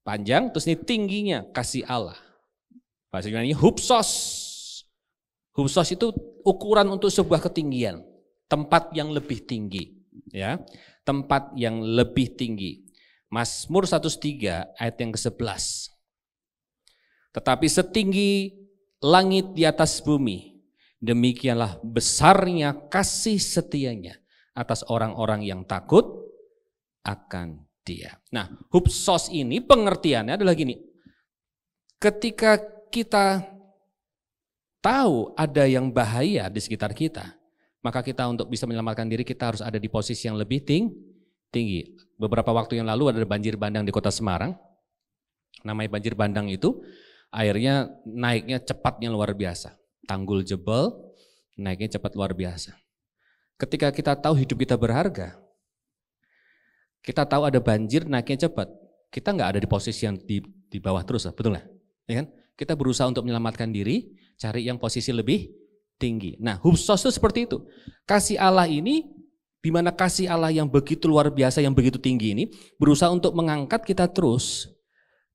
panjang, terus ini tingginya kasih Allah. Bahasa Yunani hupsos. Hupsos itu ukuran untuk sebuah ketinggian, tempat yang lebih tinggi, ya, tempat yang lebih tinggi. Mazmur 103 ayat yang ke-11. Tetapi setinggi langit di atas bumi, demikianlah besarnya kasih setianya atas orang-orang yang takut akan Dia. Nah, hupsos ini pengertiannya adalah gini. Ketika kita tahu ada yang bahaya di sekitar kita, maka kita untuk bisa menyelamatkan diri kita harus ada di posisi yang lebih tinggi. Beberapa waktu yang lalu ada banjir bandang di kota Semarang. Namanya banjir bandang itu airnya naiknya cepatnya luar biasa. Tanggul jebol, naiknya cepat luar biasa. Ketika kita tahu hidup kita berharga, kita tahu ada banjir naiknya cepat, kita nggak ada di posisi yang di bawah terus, betul nggak? Ya kan? Kita berusaha untuk menyelamatkan diri, cari yang posisi lebih tinggi. Nah, hupsos itu seperti itu. Kasih Allah ini, di mana kasih Allah yang begitu luar biasa, yang begitu tinggi ini, berusaha untuk mengangkat kita terus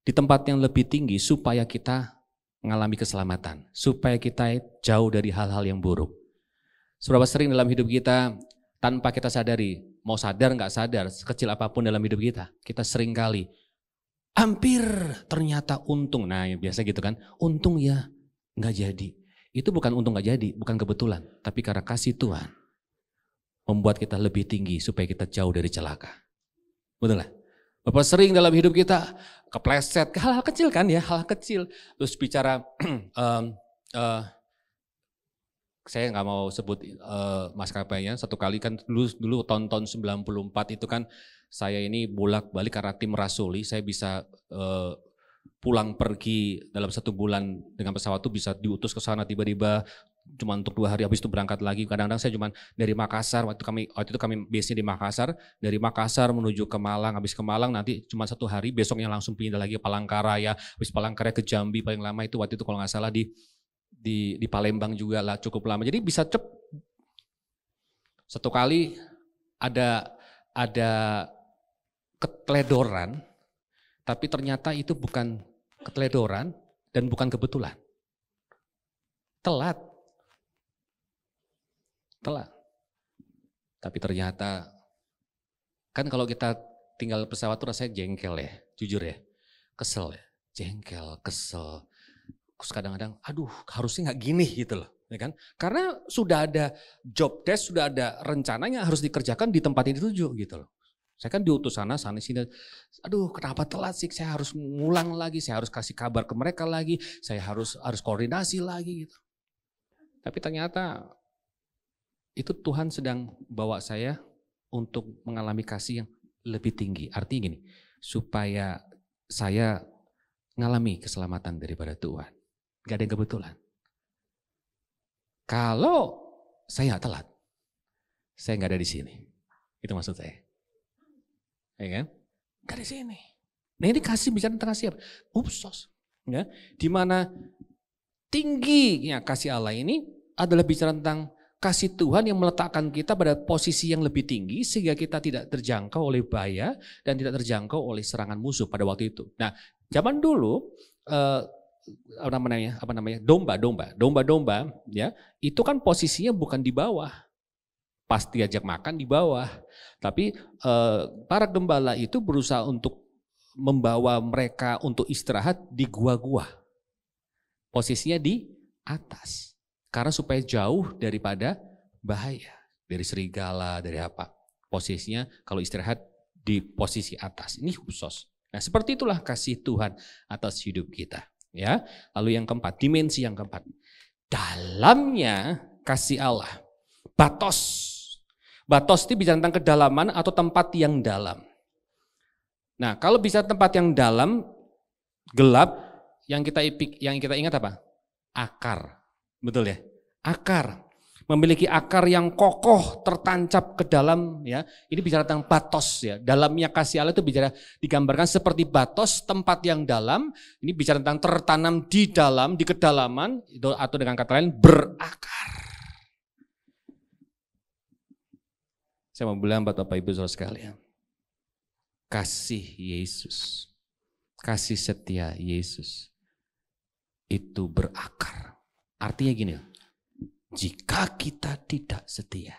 di tempat yang lebih tinggi supaya kita mengalami keselamatan, supaya kita jauh dari hal-hal yang buruk. Seberapa sering dalam hidup kita tanpa kita sadari, mau sadar nggak sadar, sekecil apapun dalam hidup kita sering kali hampir ternyata untung. Nah, biasa gitu kan, untung ya nggak jadi. Itu bukan untung nggak jadi, bukan kebetulan, tapi karena kasih Tuhan membuat kita lebih tinggi supaya kita jauh dari celaka. Betul lah. Bapak sering dalam hidup kita kepleset, hal-hal kecil kan ya, hal kecil. Terus bicara, saya nggak mau sebut maskapainya. Satu kali kan dulu tahun 94 itu kan saya ini bolak-balik karena tim rasuli, saya bisa pulang pergi dalam 1 bulan dengan pesawat itu bisa diutus ke sana tiba-tiba cuma untuk 2 hari, habis itu berangkat lagi. Kadang-kadang saya cuma dari Makassar, waktu itu kami base-nya di Makassar, dari Makassar menuju ke Malang, habis ke Malang nanti cuma 1 hari, besoknya langsung pindah lagi ke Palangkaraya, habis Palangkaraya ke Jambi, paling lama itu waktu itu kalau nggak salah di Palembang juga lah cukup lama. Jadi bisa satu kali ada keteledoran, tapi ternyata itu bukan keteledoran dan bukan kebetulan. Telat. Tapi ternyata, kan kalau kita tinggal pesawat tuh rasanya jengkel ya, jujur ya. Kesel ya, jengkel, kesel. Terus kadang-kadang, aduh harusnya gak gini gitu loh. Ya kan? Karena sudah ada job desk, sudah ada rencananya harus dikerjakan di tempat yang dituju gitu loh. Saya kan diutus sana sini. Aduh kenapa telat sih, saya harus ngulang lagi, saya harus kasih kabar ke mereka lagi, saya harus koordinasi lagi gitu. Tapi ternyata itu Tuhan sedang bawa saya untuk mengalami kasih yang lebih tinggi. Artinya gini, supaya saya ngalami keselamatan daripada Tuhan. Gak ada yang kebetulan. Kalau saya gak telat, saya gak ada di sini. Itu maksud saya. Ya kan? Gak di sini. Nah ini kasih bicara tentang kasih apa? Upsos. Ya, dimana tingginya kasih Allah ini adalah bicara tentang kasih Tuhan yang meletakkan kita pada posisi yang lebih tinggi sehingga kita tidak terjangkau oleh bahaya dan tidak terjangkau oleh serangan musuh pada waktu itu. Nah, zaman dulu domba ya, itu kan posisinya bukan di bawah. Pas diajak makan di bawah. Tapi para gembala itu berusaha untuk membawa mereka untuk istirahat di gua-gua. Posisinya di atas. Karena supaya jauh daripada bahaya. Dari serigala, dari apa. Posisinya kalau istirahat di posisi atas. Ini khusus. Nah seperti itulah kasih Tuhan atas hidup kita. Ya. Lalu yang keempat, dimensi yang keempat. Dalamnya kasih Allah. Batos. Batos itu bicara tentang kedalaman atau tempat yang dalam. Nah kalau bisa tempat yang dalam, gelap, yang kita ingat apa? Akar. Betul ya? Akar. Memiliki akar yang kokoh tertancap ke dalam ya. Ini bicara tentang batos ya. Dalamnya kasih Allah itu bicara digambarkan seperti batos, tempat yang dalam. Ini bicara tentang tertanam di dalam, di kedalaman itu, atau dengan kata lain berakar. Saya mau bilang buat Bapak Ibu Saudara sekalian. Kasih Yesus, kasih setia Yesus itu berakar. Artinya gini, jika kita tidak setia,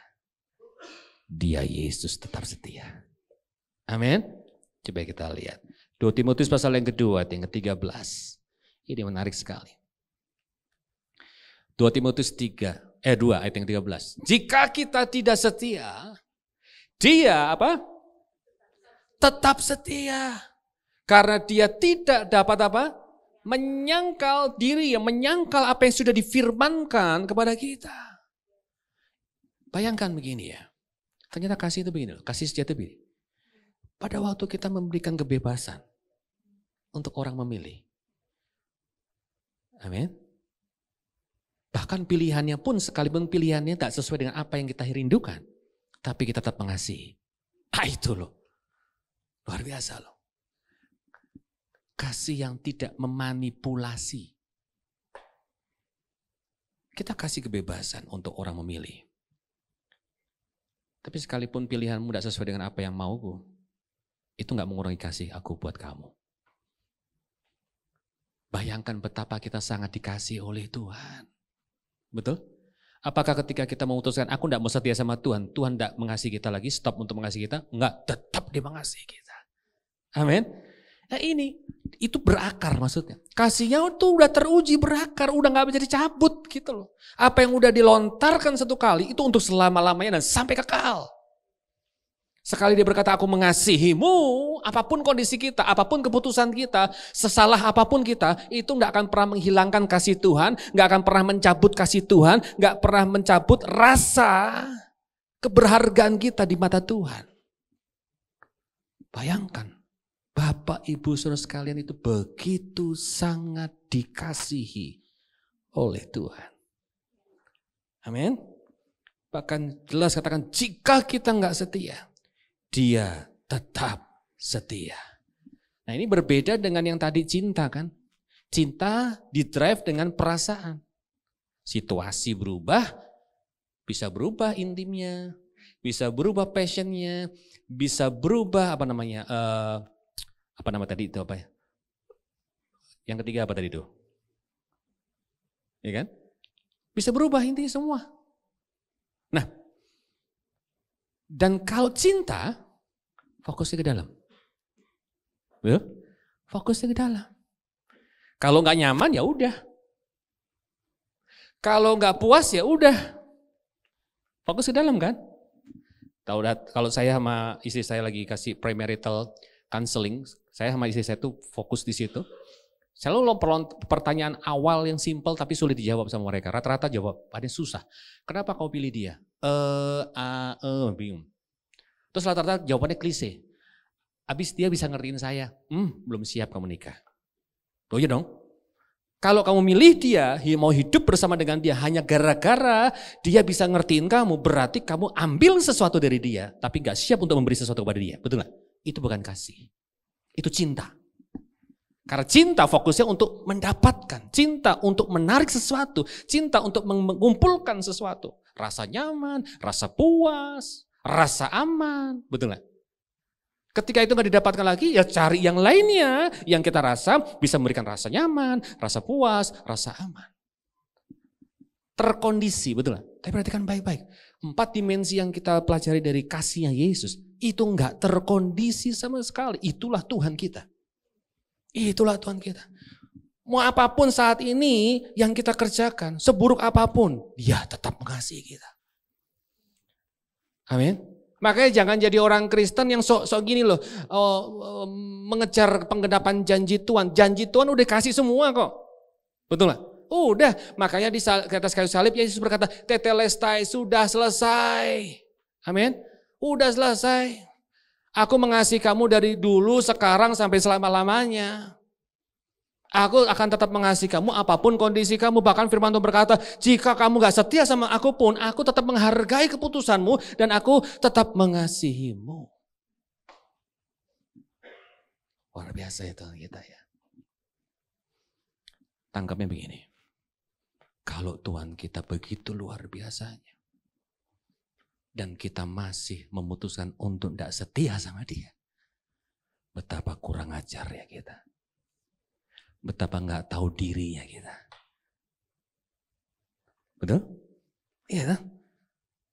Dia Yesus tetap setia. Amin. Coba kita lihat. 2 Timotius pasal yang kedua, yang ke-13. Ini menarik sekali. 2 Timotius 2 ayat yang 13. Jika kita tidak setia, Dia apa? Tetap setia. Karena Dia tidak dapat apa? Menyangkal diri, menyangkal apa yang sudah difirmankan kepada kita. Bayangkan begini ya. Ternyata kasih itu begini loh, kasih sejati begini. Pada waktu kita memberikan kebebasan untuk orang memilih. Amin. Bahkan pilihannya pun sekalipun pilihannya tak sesuai dengan apa yang kita rindukan. Tapi kita tetap mengasihi. Ah itu loh. Luar biasa loh. Kasih yang tidak memanipulasi. Kita kasih kebebasan untuk orang memilih. Tapi sekalipun pilihanmu tidak sesuai dengan apa yang mauku, itu gak mengurangi kasih aku buat kamu. Bayangkan betapa kita sangat dikasih oleh Tuhan. Betul? Apakah ketika kita memutuskan aku tidak mau setia sama Tuhan, Tuhan tidak mengasihi kita lagi, stop untuk mengasihi kita? Enggak, tetap Dia mengasihi kita. Amin. Nah ini, itu berakar maksudnya. Kasihnya itu udah teruji berakar, udah gak bisa dicabut gitu loh. Apa yang udah dilontarkan satu kali, itu untuk selama-lamanya dan sampai kekal. Sekali Dia berkata aku mengasihimu, apapun kondisi kita, apapun keputusan kita, sesalah apapun kita, itu gak akan pernah menghilangkan kasih Tuhan, gak akan pernah mencabut kasih Tuhan, gak pernah mencabut rasa keberhargaan kita di mata Tuhan. Bayangkan. Bapak, Ibu, Saudara sekalian itu begitu sangat dikasihi oleh Tuhan. Amin. Bahkan jelas katakan, jika kita nggak setia, Dia tetap setia. Nah ini berbeda dengan yang tadi cinta kan. Cinta didrive dengan perasaan. Situasi berubah, bisa berubah intimnya, bisa berubah passionnya, bisa berubah apa namanya tadi itu apa ya? Yang ketiga apa tadi itu? Ya kan? Bisa berubah intinya semua. Nah, dan kalau cinta, fokusnya ke dalam. Ya? Fokusnya ke dalam. Kalau nggak nyaman ya udah. Kalau nggak puas ya udah. Fokus ke dalam kan? Tahu kalau saya sama istri saya lagi kasih premarital counseling, saya sama istri saya tuh fokus di situ. Selalu pertanyaan awal yang simpel tapi sulit dijawab sama mereka. Rata-rata jawab, ada yang susah. Kenapa kau pilih dia? Bingung. Terus rata-rata jawabannya klise. Abis dia bisa ngertiin saya, belum siap kamu nikah. Oh iya dong. Kalau kamu milih dia, mau hidup bersama dengan dia hanya gara-gara dia bisa ngertiin kamu, berarti kamu ambil sesuatu dari dia, tapi gak siap untuk memberi sesuatu kepada dia. Betul gak? Itu bukan kasih. Itu cinta. Karena cinta fokusnya untuk mendapatkan, cinta untuk menarik sesuatu, cinta untuk mengumpulkan sesuatu. Rasa nyaman, rasa puas, rasa aman. Betul gak? Ketika itu gak didapatkan lagi, ya cari yang lainnya yang kita rasa bisa memberikan rasa nyaman, rasa puas, rasa aman. Terkondisi, betul gak? Tapi perhatikan baik-baik. 4 dimensi yang kita pelajari dari kasihnya Yesus, itu gak terkondisi sama sekali. Itulah Tuhan kita. Itulah Tuhan kita. Mau apapun saat ini yang kita kerjakan, seburuk apapun, Dia tetap mengasihi kita. Amin. Makanya jangan jadi orang Kristen yang sok-sok gini loh, mengejar penggenapan janji Tuhan. Janji Tuhan udah kasih semua kok. Betul gak? Udah, makanya di atas kayu salib Yesus berkata, tetelestai, sudah selesai. Amin. Udah selesai. Aku mengasihi kamu dari dulu, sekarang sampai selama-lamanya. Aku akan tetap mengasihi kamu apapun kondisi kamu. Bahkan firman Tuhan berkata, jika kamu gak setia sama aku pun, aku tetap menghargai keputusanmu dan aku tetap mengasihimu. Luar biasa ya Tuhan kita ya. Tangkapnya begini. Kalau Tuhan kita begitu luar biasanya, dan kita masih memutuskan untuk tidak setia sama Dia, betapa kurang ajar ya kita. Betapa nggak tahu dirinya kita. Betul? Iya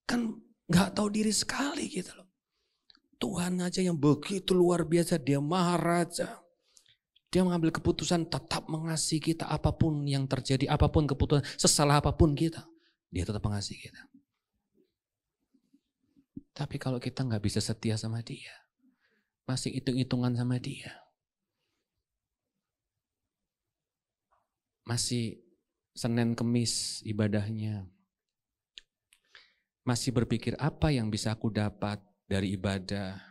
kan nggak tahu diri sekali gitu loh. Tuhan aja yang begitu luar biasa, Dia Maha Raja. Dia mengambil keputusan tetap mengasihi kita apapun yang terjadi, apapun keputusan, sesalah apapun kita. Dia tetap mengasihi kita. Tapi kalau kita nggak bisa setia sama Dia, masih hitung-hitungan sama Dia, masih Senin Kemis ibadahnya, masih berpikir apa yang bisa aku dapat dari ibadah.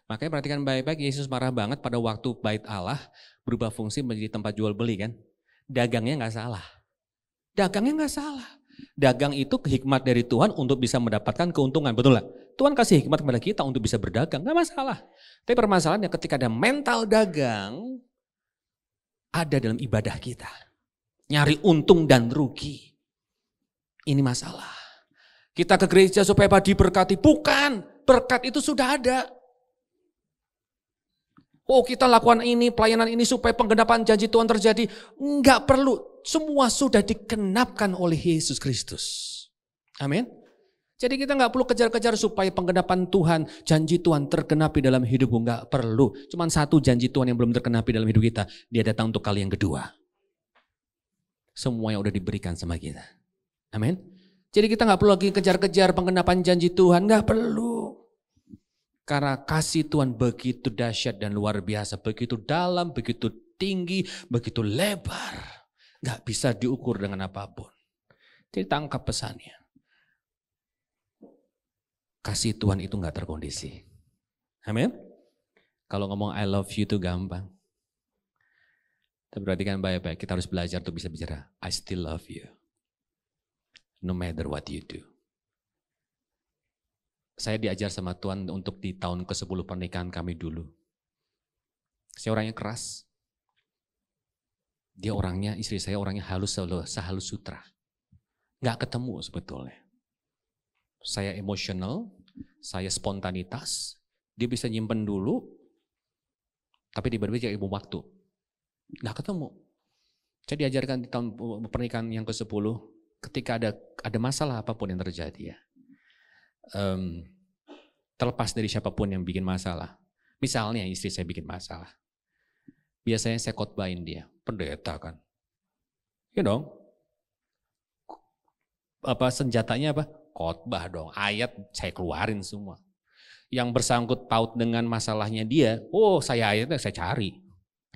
Makanya perhatikan baik-baik, Yesus marah banget pada waktu bait Allah berubah fungsi menjadi tempat jual beli kan. Dagangnya gak salah. Dagangnya gak salah. Dagang itu hikmat dari Tuhan untuk bisa mendapatkan keuntungan, betul gak? Tuhan kasih hikmat kepada kita untuk bisa berdagang, gak masalah. Tapi permasalahannya ketika ada mental dagang, ada dalam ibadah kita. Nyari untung dan rugi. Ini masalah. Kita ke gereja supaya diberkati. Bukan, berkat itu sudah ada. Oh kita lakukan ini, pelayanan ini supaya penggenapan janji Tuhan terjadi. Enggak perlu, semua sudah digenapkan oleh Yesus Kristus. Amin. Jadi kita nggak perlu kejar-kejar supaya penggenapan Tuhan, janji Tuhan tergenapi dalam hidupmu. Nggak perlu. Cuman satu janji Tuhan yang belum tergenapi dalam hidup kita. Dia datang untuk kali yang kedua. Semua yang udah diberikan sama kita. Amin. Jadi kita nggak perlu lagi kejar-kejar penggenapan janji Tuhan. Nggak perlu. Karena kasih Tuhan begitu dahsyat dan luar biasa. Begitu dalam, begitu tinggi, begitu lebar. Nggak bisa diukur dengan apapun. Jadi tangkap pesannya. Kasih Tuhan itu gak terkondisi. Amin. Kalau ngomong I love you itu gampang. Tapi perhatikan baik-baik, kita harus belajar untuk bisa bicara I still love you. No matter what you do. Saya diajar sama Tuhan untuk di tahun ke-10 pernikahan kami dulu. Saya orangnya keras. Dia orangnya, istri saya orangnya halus, sehalus sutra. Nggak ketemu sebetulnya. Saya emosional, saya spontanitas. Dia bisa nyimpen dulu, tapi tiba-tiba ibu waktu. Nggak ketemu. Saya diajarkan di tahun pernikahan yang ke-10, ketika ada masalah apapun yang terjadi ya. Terlepas dari siapapun yang bikin masalah. Misalnya istri saya bikin masalah. Biasanya saya khotbahin dia, pendeta kan. Ya dong. Senjatanya apa? Khotbah dong. Ayat saya keluarin semua. Yang bersangkut paut dengan masalahnya dia, ayatnya saya cari.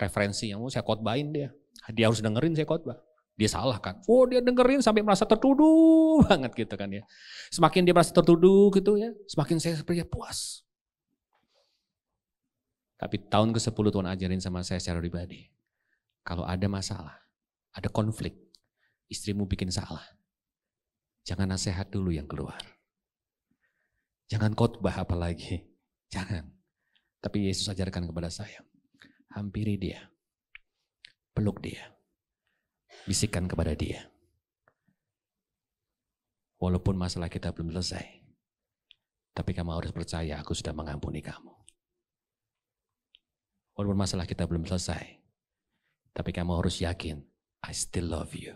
Referensi yang saya khotbahin dia. Dia harus dengerin saya khotbah. Dia salah kan. Dia dengerin sampai merasa tertuduh banget gitu kan ya. Semakin dia merasa tertuduh gitu ya, semakin saya seperti puas. Tapi tahun ke-10 Tuhan ajarin sama saya secara pribadi. Kalau ada masalah, ada konflik, istrimu bikin salah. Jangan nasihat dulu yang keluar. Jangan khotbah apalagi. Jangan. Tapi Yesus ajarkan kepada saya. Hampiri dia. Peluk dia. Bisikan kepada dia. Walaupun masalah kita belum selesai. Tapi kamu harus percaya aku sudah mengampuni kamu. Walaupun masalah kita belum selesai. Tapi kamu harus yakin, I still love you.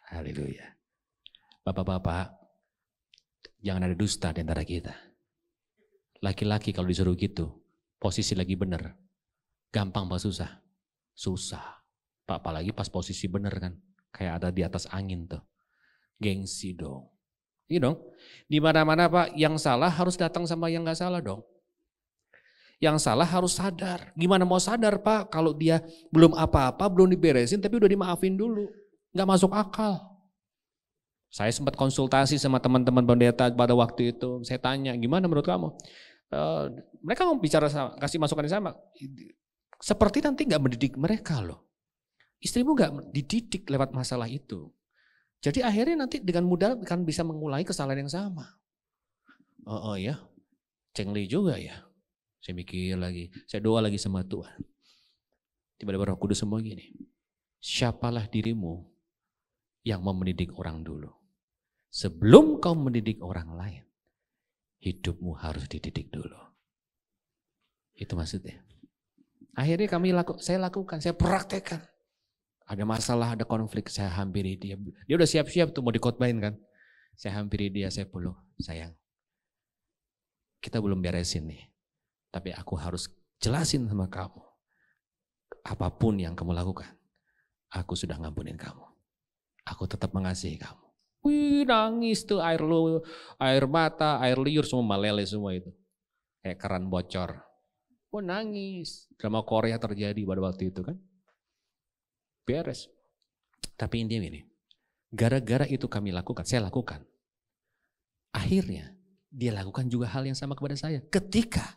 Haleluya. Bapak-bapak, jangan ada dusta di antara kita. Laki-laki kalau disuruh gitu, posisi lagi bener. Gampang apa susah? Susah. Apalagi pas posisi bener kan. Kayak ada di atas angin tuh. Gengsi dong. Iya dong. Di mana-mana Pak, yang salah harus datang sama yang gak salah dong. Yang salah harus sadar. Gimana mau sadar Pak kalau dia belum apa-apa, belum diberesin tapi udah dimaafin dulu. Gak masuk akal. Saya sempat konsultasi sama teman-teman pendeta pada waktu itu. Saya tanya, gimana menurut kamu? Mereka mau bicara sama, kasih masukan yang sama. Seperti nanti gak mendidik mereka loh. Istrimu gak dididik lewat masalah itu. Jadi akhirnya nanti dengan mudah kan bisa mengulangi kesalahan yang sama. Oh ya, cengli juga ya. Saya mikir lagi, saya doa lagi sama Tuhan. Tiba-tiba Roh Kudus semua gini. Siapalah dirimu yang mau mendidik orang dulu. Sebelum kau mendidik orang lain, hidupmu harus dididik dulu. Itu maksudnya. Akhirnya saya lakukan, saya praktekkan. Ada masalah, ada konflik, saya hampiri dia. Dia udah siap-siap tuh mau dikhotbahin kan. Saya hampiri dia, saya peluk. Sayang, kita belum beresin nih. Tapi aku harus jelasin sama kamu. Apapun yang kamu lakukan, aku sudah ngampunin kamu. Aku tetap mengasihi kamu. Wih, nangis tuh air mata, air liur semua meleleh semua itu. Kayak keran bocor. Nangis. Drama Korea terjadi pada waktu itu kan. Beres. Tapi intinya ini, gara-gara itu kami lakukan, saya lakukan. Akhirnya dia lakukan juga hal yang sama kepada saya. Ketika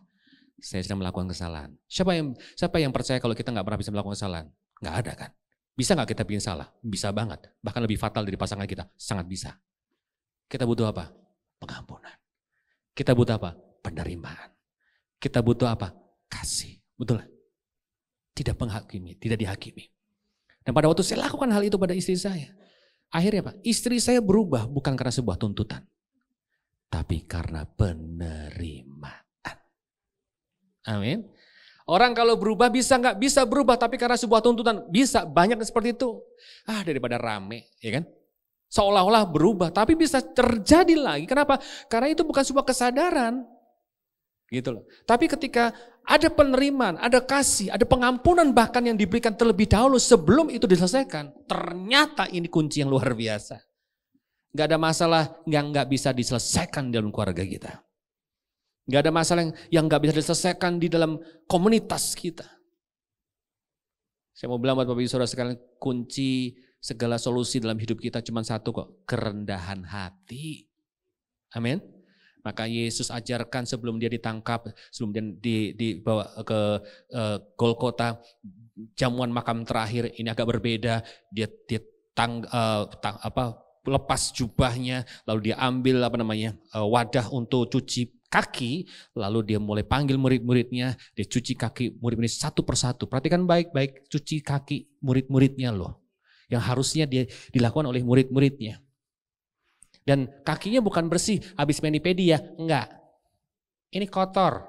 saya sedang melakukan kesalahan. Siapa yang percaya kalau kita nggak pernah bisa melakukan kesalahan? Nggak ada kan? Bisa nggak kita bikin salah? Bisa banget. Bahkan lebih fatal dari pasangan kita. Sangat bisa. Kita butuh apa? Pengampunan. Kita butuh apa? Penerimaan. Kita butuh apa? Kasih. Betul? Tidak menghakimi, tidak dihakimi. Dan pada waktu saya lakukan hal itu pada istri saya. Akhirnya apa? Istri saya berubah bukan karena sebuah tuntutan. Tapi karena penerimaan. Amin. Orang kalau berubah bisa nggak? Bisa berubah tapi karena sebuah tuntutan. Bisa, banyak seperti itu. Daripada rame, ya kan? Seolah-olah berubah tapi bisa terjadi lagi. Kenapa? Karena itu bukan sebuah kesadaran. Gitu loh. Tapi ketika ada penerimaan, ada kasih, ada pengampunan bahkan yang diberikan terlebih dahulu sebelum itu diselesaikan. Ternyata ini kunci yang luar biasa. Gak ada masalah yang gak bisa diselesaikan dalam keluarga kita. Gak ada masalah yang gak bisa diselesaikan di dalam komunitas kita. Saya mau bilang buat Bapak Ibu Saudara sekalian, kunci segala solusi dalam hidup kita cuma satu kok, kerendahan hati. Amin. Maka Yesus ajarkan sebelum dia ditangkap, sebelum dia dibawa ke Golgota, jamuan makam terakhir ini agak berbeda. Dia lepas jubahnya, lalu dia ambil wadah untuk cuci kaki, lalu dia mulai panggil murid-muridnya, dia cuci kaki murid-murid satu persatu. Perhatikan baik-baik, cuci kaki murid-muridnya loh, yang harusnya dia dilakukan oleh murid-muridnya. Dan kakinya bukan bersih, habis mani-pedi ya, enggak. Ini kotor,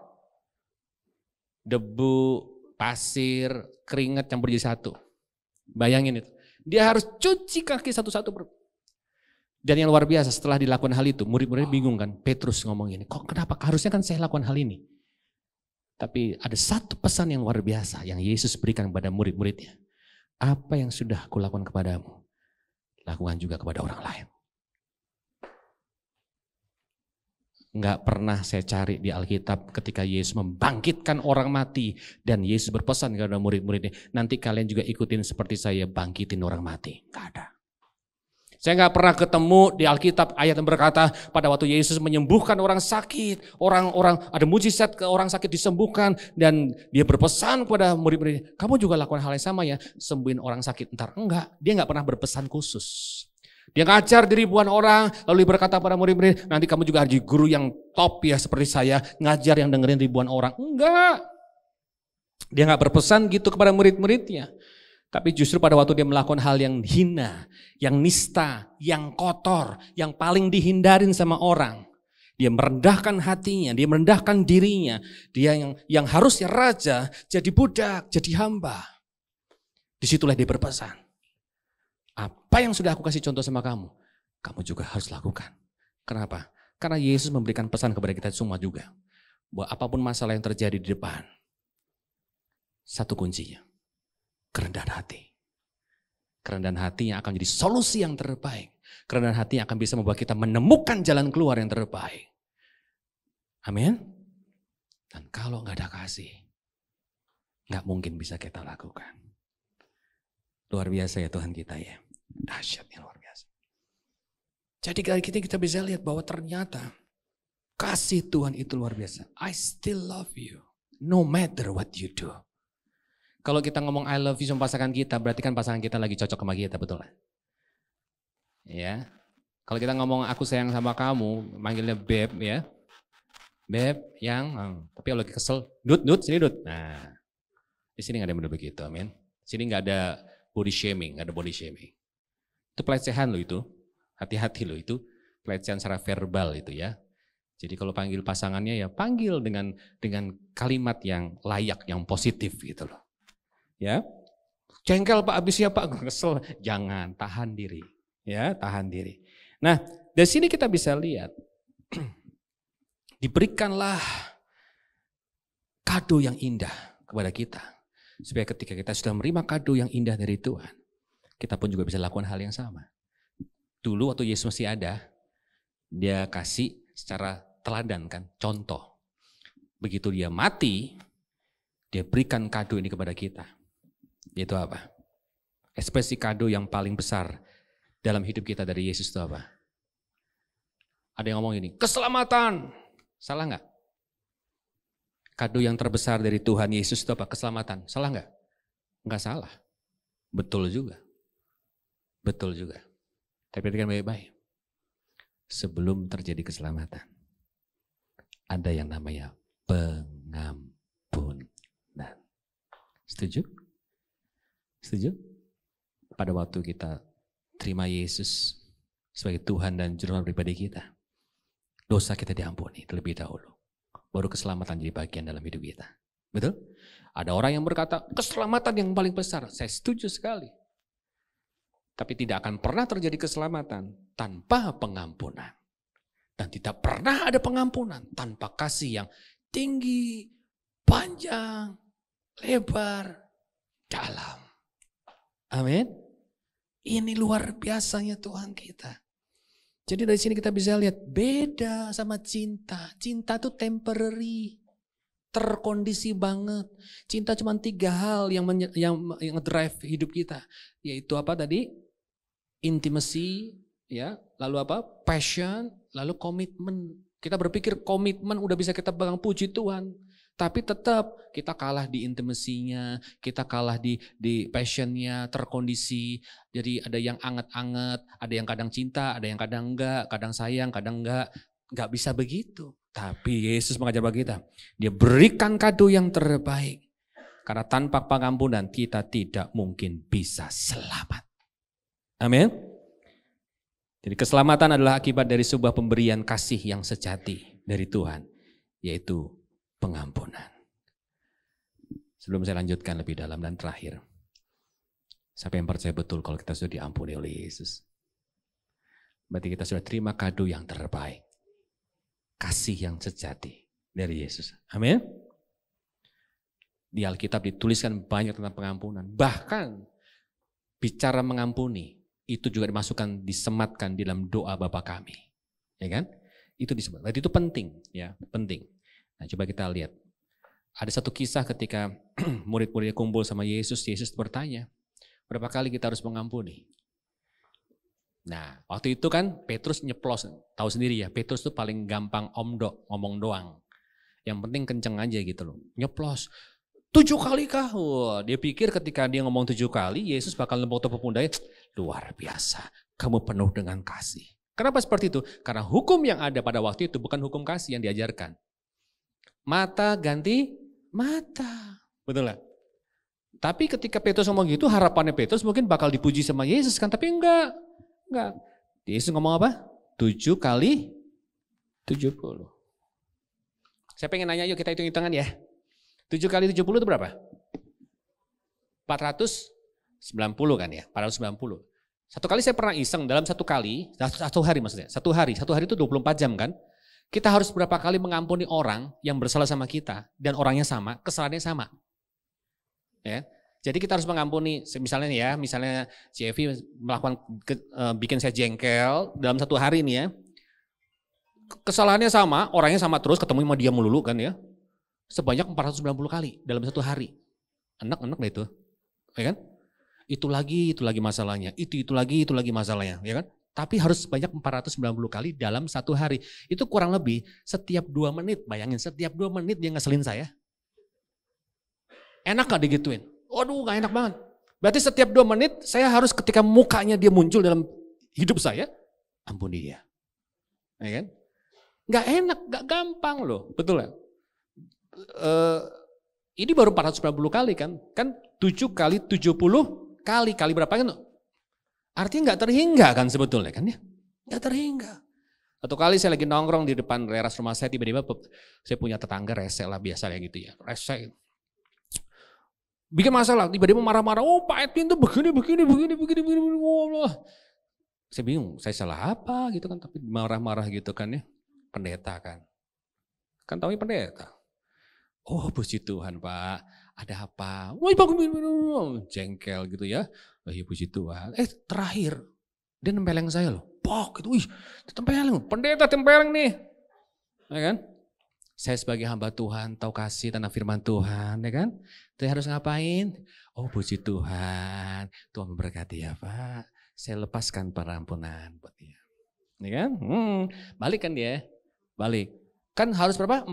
debu, pasir, keringat campur jadi satu. Bayangin itu, dia harus cuci kaki satu-satu. Dan yang luar biasa setelah dilakukan hal itu, murid-murid bingung kan. Petrus ngomong ini, kok kenapa? Harusnya kan saya lakukan hal ini. Tapi ada satu pesan yang luar biasa yang Yesus berikan kepada murid-muridnya. Apa yang sudah kulakukan kepadamu, lakukan juga kepada orang lain. Enggak pernah saya cari di Alkitab ketika Yesus membangkitkan orang mati. Dan Yesus berpesan kepada murid-muridnya, nanti kalian juga ikutin seperti saya bangkitin orang mati. Enggak ada. Saya nggak pernah ketemu di Alkitab ayat yang berkata pada waktu Yesus menyembuhkan orang sakit, orang ada mujizat ke orang sakit disembuhkan, dan dia berpesan kepada murid-murid, kamu juga lakukan hal yang sama ya, sembuhin orang sakit ntar. Enggak, dia nggak pernah berpesan khusus. Dia ngajar di ribuan orang, lalu berkata pada murid-murid, nanti kamu juga jadi guru yang top ya seperti saya, ngajar yang dengerin ribuan orang. Enggak, dia nggak berpesan gitu kepada murid-muridnya. Tapi justru pada waktu dia melakukan hal yang hina, yang nista, yang kotor, yang paling dihindarin sama orang. Dia merendahkan hatinya, dia merendahkan dirinya. Dia yang harusnya raja jadi budak, jadi hamba. Disitulah dia berpesan. Apa yang sudah aku kasih contoh sama kamu, kamu juga harus lakukan. Kenapa? Karena Yesus memberikan pesan kepada kita semua juga. Bahwa apapun masalah yang terjadi di depan, satu kuncinya. Kerendahan hati. Kerendahan hati yang akan menjadi solusi yang terbaik. Kerendahan hati yang akan bisa membuat kita menemukan jalan keluar yang terbaik. Amin. Dan kalau nggak ada kasih, nggak mungkin bisa kita lakukan. Luar biasa ya Tuhan kita ya. Dahsyatnya luar biasa. Jadi kali kita bisa lihat bahwa ternyata kasih Tuhan itu luar biasa. I still love you no matter what you do. Kalau kita ngomong I love you sama pasangan kita, berarti kan pasangan kita lagi cocok sama kita, betul lah. Ya. Kalau kita ngomong aku sayang sama kamu, manggilnya beb ya. Beb yang, tapi kalau lagi kesel, dut, sini dut. Nah, di sini nggak ada yang benar begitu, amin. Sini nggak ada body shaming, nggak ada body shaming. Itu pelecehan lo itu, hati-hati lo itu, pelecehan secara verbal itu ya. Jadi kalau panggil pasangannya ya panggil dengan kalimat yang layak, yang positif gitu loh. Ya, jengkel Pak, habisnya Pak, kesel. Jangan, tahan diri. Ya, tahan diri. Nah, dari sini kita bisa lihat, diberikanlah kado yang indah kepada kita. Supaya ketika kita sudah menerima kado yang indah dari Tuhan, kita pun juga bisa lakukan hal yang sama. Dulu waktu Yesus masih ada, dia kasih secara teladan kan, contoh. Begitu dia mati, dia berikan kado ini kepada kita. Itu apa? Ekspresi kado yang paling besar dalam hidup kita dari Yesus itu apa? Ada yang ngomong ini, keselamatan. Salah nggak? Kado yang terbesar dari Tuhan Yesus itu apa? Keselamatan. Salah nggak? Nggak salah. Betul juga. Betul juga. Tapi perhatikan baik-baik. Sebelum terjadi keselamatan, ada yang namanya pengampunan. Setuju? Setuju? Pada waktu kita terima Yesus sebagai Tuhan dan Juru Selamat pribadi kita, dosa kita diampuni terlebih dahulu. Baru keselamatan jadi bagian dalam hidup kita. Betul? Ada orang yang berkata, keselamatan yang paling besar. Saya setuju sekali. Tapi tidak akan pernah terjadi keselamatan tanpa pengampunan. Dan tidak pernah ada pengampunan tanpa kasih yang tinggi, panjang, lebar, dalam. Amin. Ini luar biasanya Tuhan kita. Jadi dari sini kita bisa lihat beda sama cinta. Cinta itu temporary, terkondisi banget. Cinta cuma 3 hal yang drive hidup kita. Yaitu apa tadi? Intimacy, ya, lalu apa? Passion, lalu komitmen. Kita berpikir komitmen udah bisa kita pegang, puji Tuhan. Tapi tetap kita kalah di intimasinya, kita kalah di passionnya, terkondisi. Jadi ada yang anget-anget, ada yang kadang cinta, ada yang kadang enggak, kadang sayang, kadang enggak. Enggak bisa begitu. Tapi Yesus mengajar bagi kita, dia berikan kado yang terbaik. Karena tanpa pengampunan kita tidak mungkin bisa selamat. Amin. Jadi keselamatan adalah akibat dari sebuah pemberian kasih yang sejati dari Tuhan, yaitu pengampunan. Sebelum saya lanjutkan lebih dalam dan terakhir, siapa yang percaya betul kalau kita sudah diampuni oleh Yesus? Berarti kita sudah terima kado yang terbaik, kasih yang sejati dari Yesus. Amin. Di Alkitab dituliskan banyak tentang pengampunan. Bahkan bicara mengampuni itu juga disematkan di dalam doa Bapa kami. Ya kan? Itu disebut. Berarti itu penting, ya, penting. Nah, coba kita lihat. Ada satu kisah ketika murid-muridnya kumpul sama Yesus, Yesus bertanya, berapa kali kita harus mengampuni? Nah, waktu itu kan Petrus nyeplos, tahu sendiri ya, Petrus itu paling gampang omdo, ngomong doang. Yang penting kenceng aja gitu loh, nyeplos. 7 kali kah? Wah, dia pikir ketika dia ngomong 7 kali, Yesus bakal lembut pundaknya, luar biasa, kamu penuh dengan kasih. Kenapa seperti itu? Karena hukum yang ada pada waktu itu bukan hukum kasih yang diajarkan. Mata ganti mata. Betul lah. Tapi ketika Petrus ngomong gitu, harapannya Petrus mungkin bakal dipuji sama Yesus kan, tapi enggak. Yesus ngomong apa? 7 kali 70. Saya pengen nanya, yuk kita hitung-hitungan ya. 7 kali 70 itu berapa? 490 kan ya, 490. Satu kali saya pernah iseng, dalam satu hari maksudnya, satu hari itu 24 jam kan. Kita harus berapa kali mengampuni orang yang bersalah sama kita, dan orangnya sama, kesalahannya sama. Ya. Jadi kita harus mengampuni, misalnya si Evi melakukan, bikin saya jengkel dalam satu hari ini ya. Kesalahannya sama, orangnya sama terus, ketemu sama dia melulu kan ya. Sebanyak 490 kali dalam satu hari. Enak-enak deh itu. Ya kan? Itu lagi masalahnya. Itu lagi masalahnya. Ya kan? Tapi harus sebanyak 490 kali dalam satu hari. Itu kurang lebih setiap 2 menit. Bayangin, setiap 2 menit dia ngeselin saya. Enak gak digituin? Waduh, gak enak banget. Berarti setiap 2 menit saya harus ketika mukanya dia muncul dalam hidup saya, ampuni dia. Ya kan? Gak enak, gak gampang loh. Betul ya? Ini baru 490 kali kan 7 kali 70 kali berapa kan, artinya nggak terhingga kan sebetulnya kan ya, nggak terhingga. Satu kali saya lagi nongkrong di depan teras rumah saya, tiba-tiba saya punya tetangga rese lah, biasa kayak gitu ya, rese bikin masalah, tiba-tiba marah-marah, oh Pak Edwin tuh begini, saya bingung, saya salah apa gitu kan, tapi marah-marah gitu kan ya, pendeta kan tahu pendeta. Oh puji Tuhan Pak, ada apa? Wah jengkel gitu ya. Oh iya puji Tuhan. Terakhir, dia nempeleng saya loh. Pok gitu, tempeleng, pendeta tempeleng nih. Ya kan? Saya sebagai hamba Tuhan, tahu kasih tanah firman Tuhan, ya kan? Saya harus ngapain? Oh puji Tuhan, Tuhan memberkati ya Pak. Saya lepaskan perampunan buat dia. Ya kan? Balik kan dia, balik. Kan harus berapa?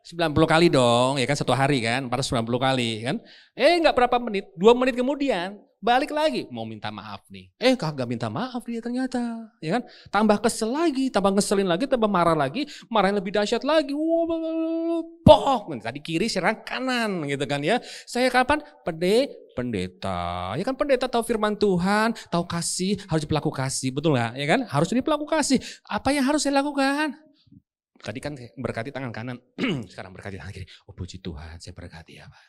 490 kali dong, ya kan, satu hari kan, 490 kali kan. Enggak berapa menit, 2 menit kemudian balik lagi mau minta maaf nih. Kagak minta maaf dia ternyata, ya kan. Tambah kesel lagi, tambah ngeselin lagi, tambah marah lagi, marah yang lebih dahsyat lagi. Pok, tadi kiri serang kanan gitu kan ya. Saya kapan? Pendeta. Ya kan, pendeta tahu firman Tuhan, tahu kasih, harus berlaku kasih, betul enggak? Ya kan? Harus ini pelaku kasih. Apa yang harus saya lakukan? Tadi kan berkati tangan kanan, sekarang berkati tangan kiri. Oh puji Tuhan, saya berkati ya Pak.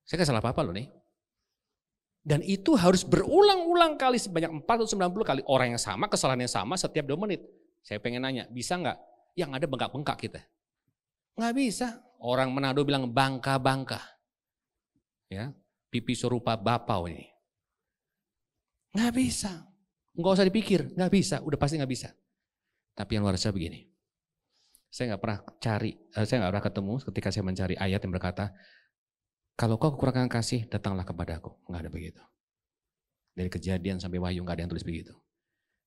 Saya gak salah apa-apa loh nih. Dan itu harus berulang-ulang kali, sebanyak 490 kali. Orang yang sama, kesalahannya sama setiap 2 menit. Saya pengen nanya, bisa gak? Yang ada bengkak-bengkak kita. Gak bisa. Orang Manado bilang bangka-bangka. Ya, pipi serupa bapau ini. Gak bisa. Gak usah dipikir, gak bisa. Udah pasti gak bisa. Tapi yang luar biasa begini. Saya nggak pernah ketemu ketika saya mencari ayat yang berkata, kalau kau kekurangan kasih, datanglah kepadaku. Nggak ada begitu. Dari Kejadian sampai Wahyu nggak ada yang tulis begitu.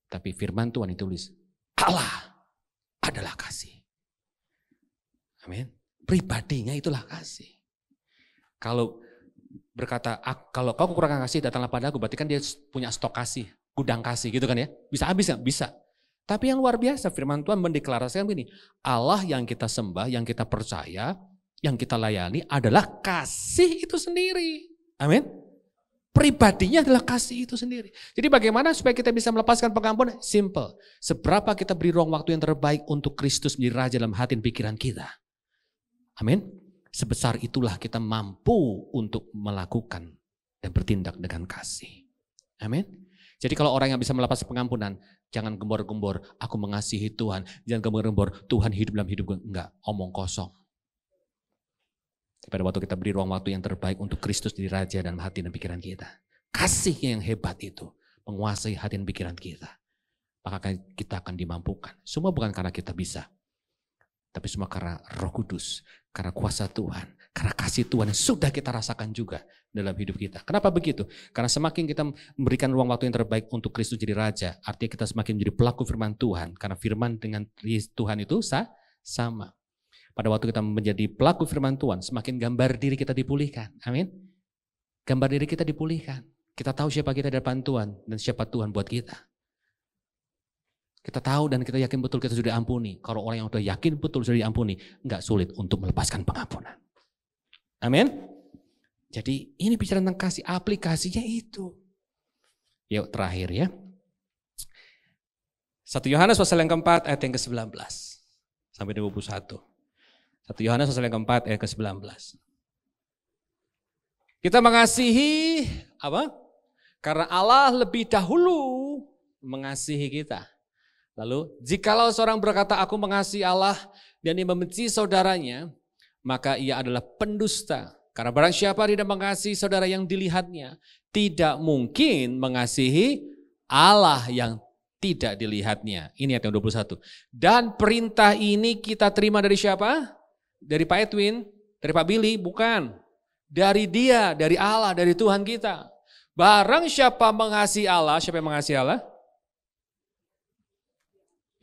Tapi firman Tuhan ditulis, Allah adalah kasih. Amin. Pribadinya itulah kasih. Kalau berkata, kalau kau kekurangan kasih datanglah padaku, berarti kan dia punya stok kasih, gudang kasih gitu kan ya. Bisa habis nggak? Bisa. Tapi yang luar biasa firman Tuhan mendeklarasikan begini, Allah yang kita sembah, yang kita percaya, yang kita layani adalah kasih itu sendiri. Amin. Pribadinya adalah kasih itu sendiri. Jadi bagaimana supaya kita bisa melepaskan pengampunan? Simple. Seberapa kita beri ruang waktu yang terbaik untuk Kristus menjadi raja dalam hati dan pikiran kita. Amin. Sebesar itulah kita mampu untuk melakukan dan bertindak dengan kasih. Amin. Jadi kalau orang yang bisa melepas pengampunan, jangan gembor-gembor, aku mengasihi Tuhan. Jangan gembor-gembor, Tuhan hidup dalam hidupku. Enggak, omong kosong. Pada waktu kita beri ruang waktu yang terbaik untuk Kristus jadi raja dalam hati dan pikiran kita. Kasihnya yang hebat itu menguasai hati dan pikiran kita. Maka kita akan dimampukan. Semua bukan karena kita bisa. Tapi semua karena Roh Kudus, karena kuasa Tuhan, karena kasih Tuhan yang sudah kita rasakan juga dalam hidup kita. Kenapa begitu? Karena semakin kita memberikan ruang waktu yang terbaik untuk Kristus jadi raja, artinya kita semakin menjadi pelaku firman Tuhan. Karena firman dengan Tuhan itu sama. Pada waktu kita menjadi pelaku firman Tuhan, semakin gambar diri kita dipulihkan. Amin. Gambar diri kita dipulihkan. Kita tahu siapa kita di depan Tuhan dan siapa Tuhan buat kita. Kita tahu dan kita yakin betul kita sudah diampuni. Kalau orang yang sudah yakin betul sudah diampuni, enggak sulit untuk melepaskan pengampunan. Amin. Jadi ini bicara tentang kasih, aplikasinya itu. Yuk terakhir ya. 1 Yohanes pasal yang keempat ayat yang ke-19 sampai 21. 1 Yohanes pasal yang keempat ayat ke-19. Kita mengasihi apa? Karena Allah lebih dahulu mengasihi kita. Lalu, jikalau seorang berkata aku mengasihi Allah dan ia membenci saudaranya, maka ia adalah pendusta. Karena barang siapa tidak mengasihi saudara yang dilihatnya, tidak mungkin mengasihi Allah yang tidak dilihatnya. Ini ayat yang 21. Dan perintah ini kita terima dari siapa? Dari Pak Edwin, dari Pak Billy, bukan. Dari dia, dari Allah, dari Tuhan kita. Barang siapa mengasihi Allah, siapa yang mengasihi Allah?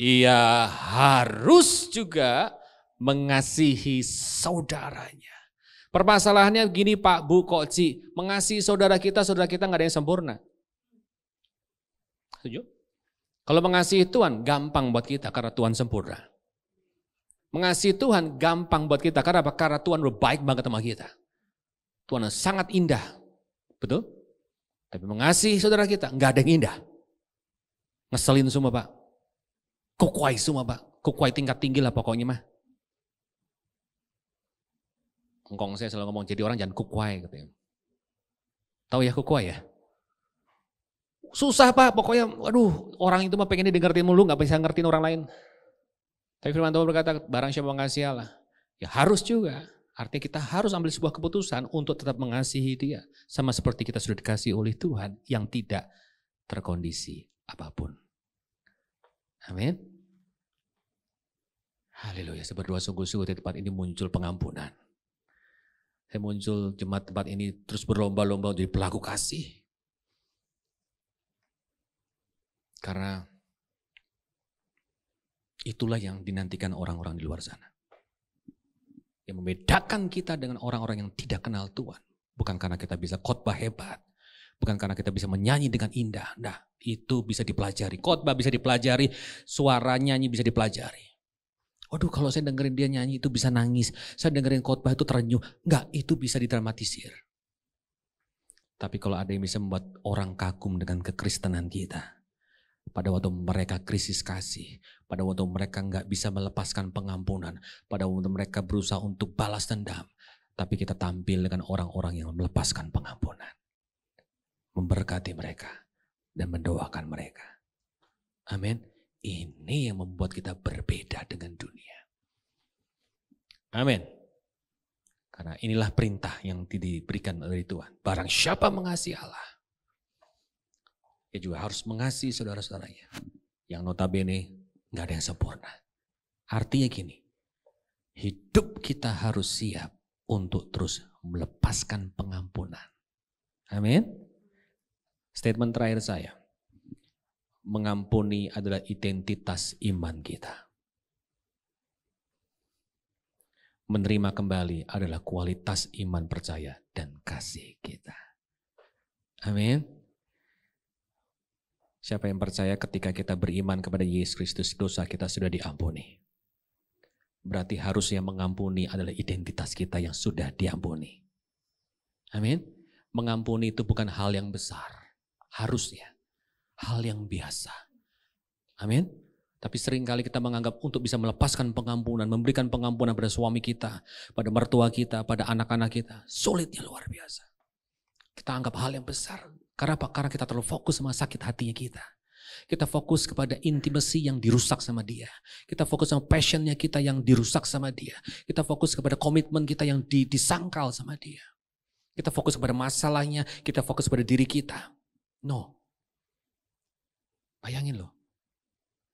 Ia harus juga mengasihi saudaranya. Permasalahannya gini Pak, Bu, Kok, Ci, mengasihi saudara kita nggak ada yang sempurna. Setuju? Kalau mengasihi Tuhan gampang buat kita karena Tuhan sempurna. Mengasihi Tuhan gampang buat kita. Karena apa? Karena Tuhan udah baik banget sama kita. Tuhan sangat indah. Betul? Tapi mengasihi saudara kita nggak ada yang indah. Ngeselin semua Pak. Kukwai semua Pak. Kukwai tingkat tinggi lah pokoknya mah. Engkong saya selalu ngomong jadi orang jangan kukwai. Katanya. Tahu ya kukwai ya? Susah Pak pokoknya. Aduh orang itu mah pengen didengarin mulu gak bisa ngertiin orang lain. Tapi firman Tuhan berkata, barang siapa mengasihi Allah, ya harus juga. Artinya kita harus ambil sebuah keputusan untuk tetap mengasihi dia. Sama seperti kita sudah dikasihi oleh Tuhan yang tidak terkondisi apapun. Amin. Haleluya, saya berdoa sungguh-sungguh di tempat ini muncul pengampunan. Saya muncul jemaat tempat ini terus berlomba-lomba jadi pelaku kasih. Karena itulah yang dinantikan orang-orang di luar sana. Yang membedakan kita dengan orang-orang yang tidak kenal Tuhan. Bukan karena kita bisa khotbah hebat. Bukan karena kita bisa menyanyi dengan indah. Nah, itu bisa dipelajari. Khotbah bisa dipelajari. Suara nyanyi bisa dipelajari. Waduh, kalau saya dengerin dia nyanyi itu bisa nangis. Saya dengerin khotbah itu terenyuh. Enggak, itu bisa didramatisir. Tapi kalau ada yang bisa membuat orang kagum dengan kekristenan kita. Pada waktu mereka krisis kasih, pada waktu mereka nggak bisa melepaskan pengampunan, pada waktu mereka berusaha untuk balas dendam, tapi kita tampil dengan orang-orang yang melepaskan pengampunan, memberkati mereka dan mendoakan mereka. Amin. Ini yang membuat kita berbeda dengan dunia. Amin. Karena inilah perintah yang diberikan oleh Tuhan. Barang siapa mengasihi Allah, dia juga harus mengasihi saudara-saudaranya. Yang notabene gak ada yang sempurna. Artinya gini, hidup kita harus siap untuk terus melepaskan pengampunan. Amin. Statement terakhir saya. Mengampuni adalah identitas iman kita. menerima kembali adalah kualitas iman percaya dan kasih kita. Amin. Siapa yang percaya ketika kita beriman kepada Yesus Kristus, dosa kita sudah diampuni. Berarti harus yang mengampuni adalah identitas kita yang sudah diampuni. Amin. Mengampuni itu bukan hal yang besar. Harusnya. Hal yang biasa. Amin. Tapi seringkali kita menganggap untuk bisa melepaskan pengampunan, memberikan pengampunan pada suami kita, pada mertua kita, pada anak-anak kita. Sulitnya luar biasa. Kita anggap hal yang besar. Karena apa? Karena kita terlalu fokus sama sakit hatinya kita. Kita fokus kepada intimasi yang dirusak sama dia. Kita fokus sama passionnya kita yang dirusak sama dia. Kita fokus kepada komitmen kita yang disangkal sama dia. Kita fokus kepada masalahnya, kita fokus pada diri kita. No. Bayangin loh.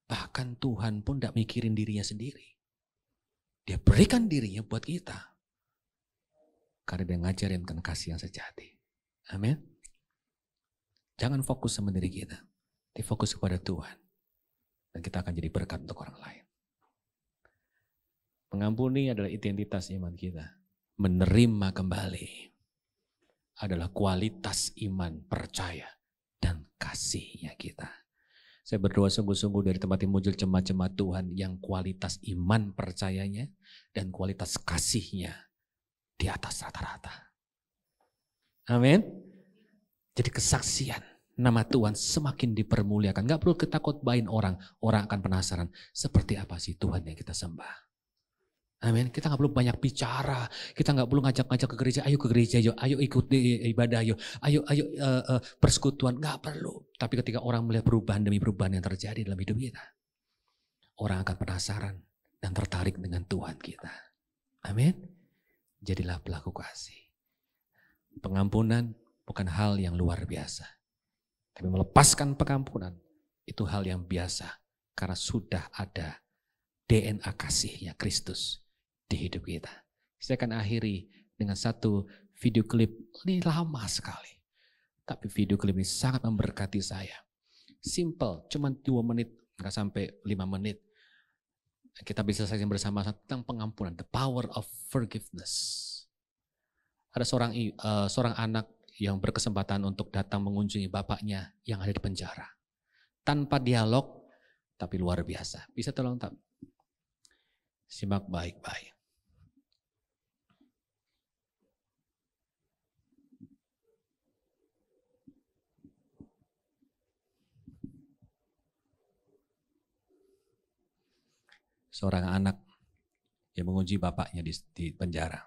Bahkan Tuhan pun tidak mikirin dirinya sendiri. Dia berikan dirinya buat kita. Karena dia ngajarin kan kasih yang sejati. Amin. Jangan fokus sama diri kita. Tapi fokus kepada Tuhan. Dan kita akan jadi berkat untuk orang lain. Mengampuni adalah identitas iman kita. Menerima kembali adalah kualitas iman percaya dan kasihnya kita. Saya berdoa sungguh-sungguh dari tempat yang muncul jemaat-jemaat Tuhan yang kualitas iman percayanya dan kualitas kasihnya di atas rata-rata. Amin. Jadi kesaksian nama Tuhan semakin dipermuliakan. Gak perlu kita khotbahin orang. Orang akan penasaran seperti apa sih Tuhan yang kita sembah. Amin. Kita gak perlu banyak bicara. Kita gak perlu ngajak-ngajak ke gereja. Ayo ke gereja yuk. Ayo ikut ibadah yuk. Ayo persekutuan. Gak perlu. Tapi ketika orang melihat perubahan demi perubahan yang terjadi dalam hidup kita. Orang akan penasaran dan tertarik dengan Tuhan kita. Amin. Jadilah pelaku kasih. Pengampunan bukan hal yang luar biasa. Tapi melepaskan pengampunan itu hal yang biasa. Karena sudah ada DNA kasihnya Kristus di hidup kita. Saya akan akhiri dengan satu video klip. Ini lama sekali. Tapi video klip ini sangat memberkati saya. Simple, cuma 2 menit, nggak sampai 5 menit. Kita bisa saksikan bersama tentang pengampunan. The power of forgiveness. Ada seorang anak yang berkesempatan untuk datang mengunjungi bapaknya yang ada di penjara. Tanpa dialog, tapi luar biasa. Bisa tolong simak baik-baik. Seorang anak yang menguji bapaknya di penjara.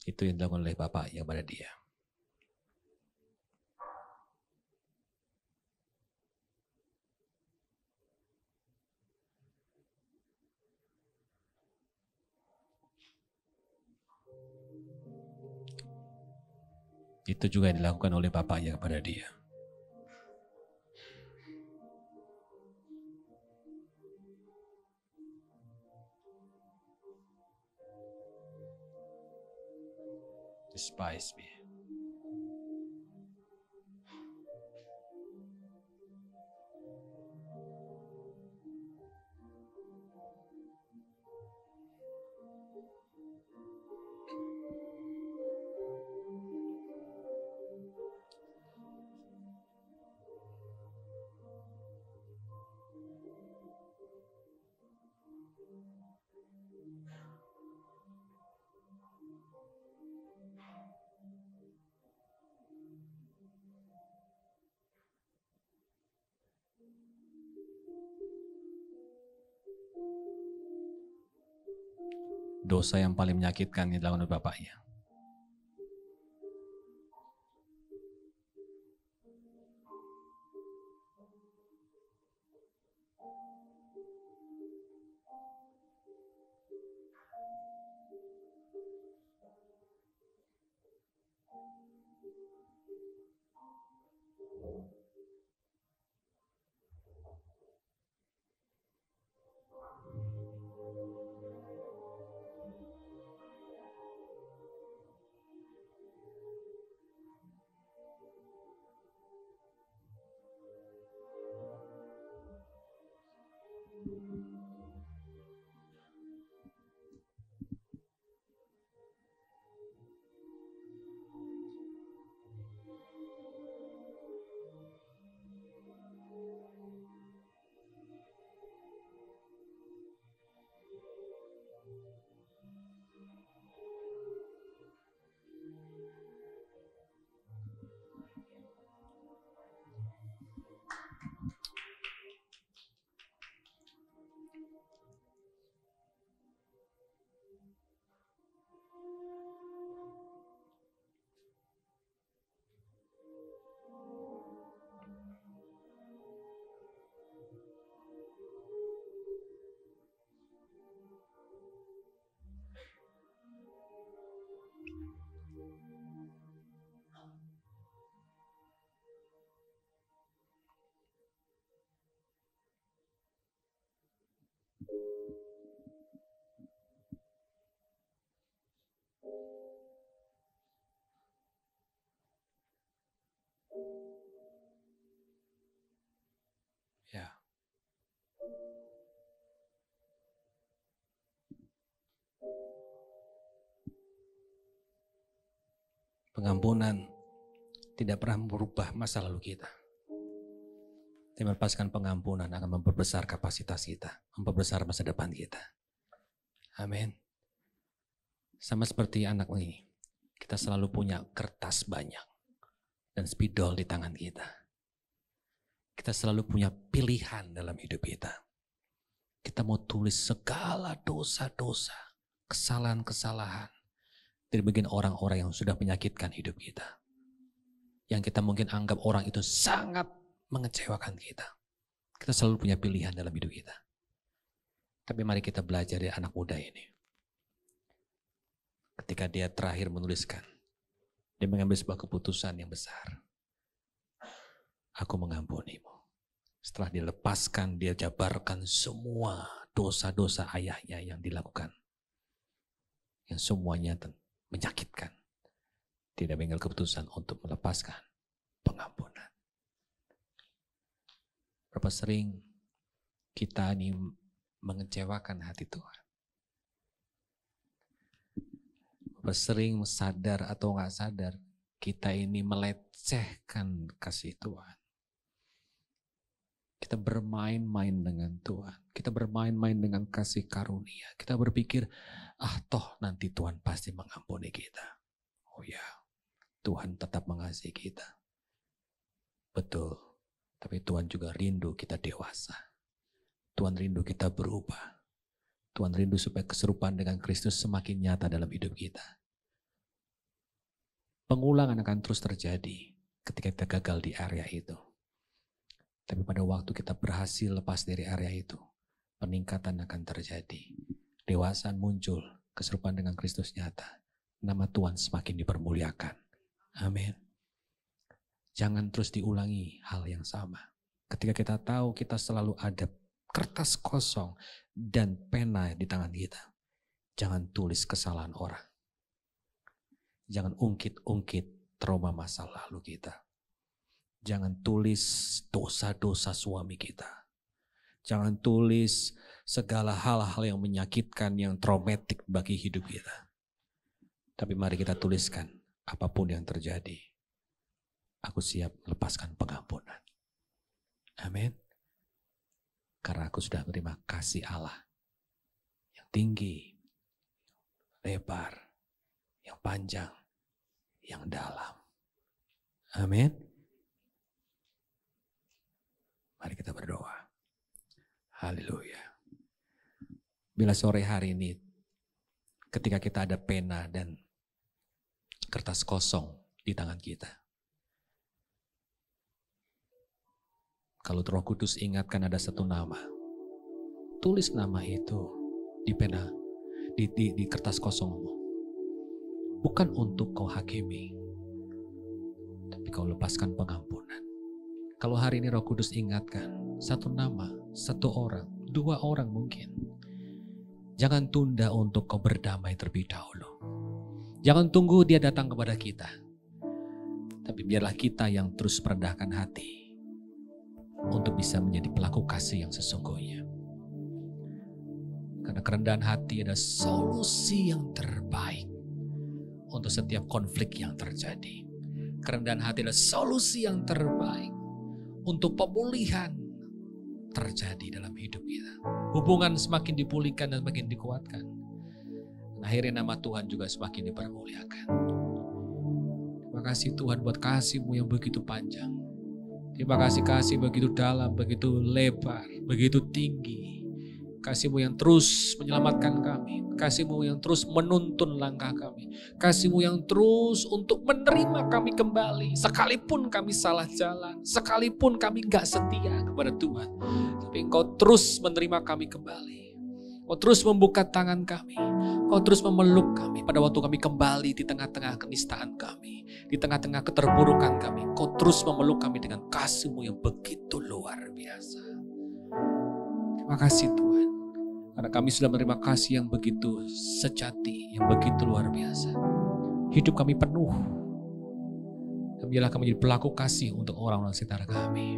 Itu yang dilakukan oleh bapaknya pada dia. Itu juga yang dilakukan oleh bapaknya kepada dia. Despise me. Dosa yang paling menyakitkan yang dilakukan oleh bapaknya. Pengampunan tidak pernah merubah masa lalu kita. Tapi melepaskan pengampunan akan memperbesar kapasitas kita, memperbesar masa depan kita. Amin. Sama seperti anak ini, kita selalu punya kertas banyak dan spidol di tangan kita. Kita selalu punya pilihan dalam hidup kita. Kita mau tulis segala dosa-dosa, kesalahan-kesalahan dari bagian orang-orang yang sudah menyakitkan hidup kita. Yang kita mungkin anggap orang itu sangat mengecewakan kita. Kita selalu punya pilihan dalam hidup kita. Tapi mari kita belajar dari anak muda ini. Ketika dia terakhir menuliskan, dia mengambil sebuah keputusan yang besar. Aku mengampunimu. Setelah dilepaskan, dia jabarkan semua dosa-dosa ayahnya yang dilakukan. Yang semuanya menyakitkan. Tidak mengambil keputusan untuk melepaskan pengampunan. Berapa sering kita ini mengecewakan hati Tuhan. Berapa sering sadar atau nggak sadar kita ini melecehkan kasih Tuhan. Kita bermain-main dengan Tuhan. Kita bermain-main dengan kasih karunia. Kita berpikir, toh nanti Tuhan pasti mengampuni kita. Oh ya, Tuhan tetap mengasihi kita. Betul. Tapi Tuhan juga rindu kita dewasa. Tuhan rindu kita berubah. Tuhan rindu supaya keserupaan dengan Kristus semakin nyata dalam hidup kita. Pengulangan akan terus terjadi ketika kita gagal di area itu. Tapi pada waktu kita berhasil lepas dari area itu, peningkatan akan terjadi. Dewasaan muncul, keserupaan dengan Kristus nyata. Nama Tuhan semakin dipermuliakan. Amin. Jangan terus diulangi hal yang sama. Ketika kita tahu kita selalu ada kertas kosong dan pena di tangan kita. Jangan tulis kesalahan orang. Jangan ungkit-ungkit trauma masa lalu kita. Jangan tulis dosa-dosa suami kita. Jangan tulis segala hal-hal yang menyakitkan, yang traumatik bagi hidup kita. Tapi mari kita tuliskan apapun yang terjadi. Aku siap melepaskan pengampunan. Amin. Karena aku sudah menerima kasih Allah yang tinggi, lebar, yang panjang, yang dalam. Amin. Mari kita berdoa. Haleluya. Bila sore hari ini, ketika kita ada pena dan kertas kosong di tangan kita, kalau Roh Kudus ingatkan ada satu nama, tulis nama itu di pena, di kertas kosongmu. Bukan untuk kau hakimi, tapi kau lepaskan pengampunan. Kalau hari ini Roh Kudus ingatkan satu nama, satu orang, dua orang mungkin. Jangan tunda untuk kau berdamai terlebih dahulu. Jangan tunggu dia datang kepada kita. Tapi biarlah kita yang terus merendahkan hati untuk bisa menjadi pelaku kasih yang sesungguhnya. Karena kerendahan hati adalah solusi yang terbaik untuk setiap konflik yang terjadi. Kerendahan hati adalah solusi yang terbaik untuk pemulihan terjadi dalam hidup kita. Hubungan semakin dipulihkan dan semakin dikuatkan. Akhirnya nama Tuhan juga semakin dipermuliakan. Terima kasih Tuhan buat kasih-Mu yang begitu panjang. Terima kasih begitu dalam, begitu lebar, begitu tinggi. Kasih-Mu yang terus menyelamatkan kami. Kasih-Mu yang terus menuntun langkah kami. Kasih-Mu yang terus untuk menerima kami kembali. Sekalipun kami salah jalan, sekalipun kami gak setia kepada Tuhan. Tapi Engkau terus menerima kami kembali. Kau terus membuka tangan kami. Kau terus memeluk kami pada waktu kami kembali di tengah-tengah kenistaan kami. Di tengah-tengah keterburukan kami. Kau terus memeluk kami dengan kasih-Mu yang begitu luar biasa. Terima kasih Tuhan. Karena kami sudah menerima kasih yang begitu sejati, yang begitu luar biasa. Hidup kami penuh. Dan biarlah kami jadi pelaku kasih untuk orang-orang sekitar kami.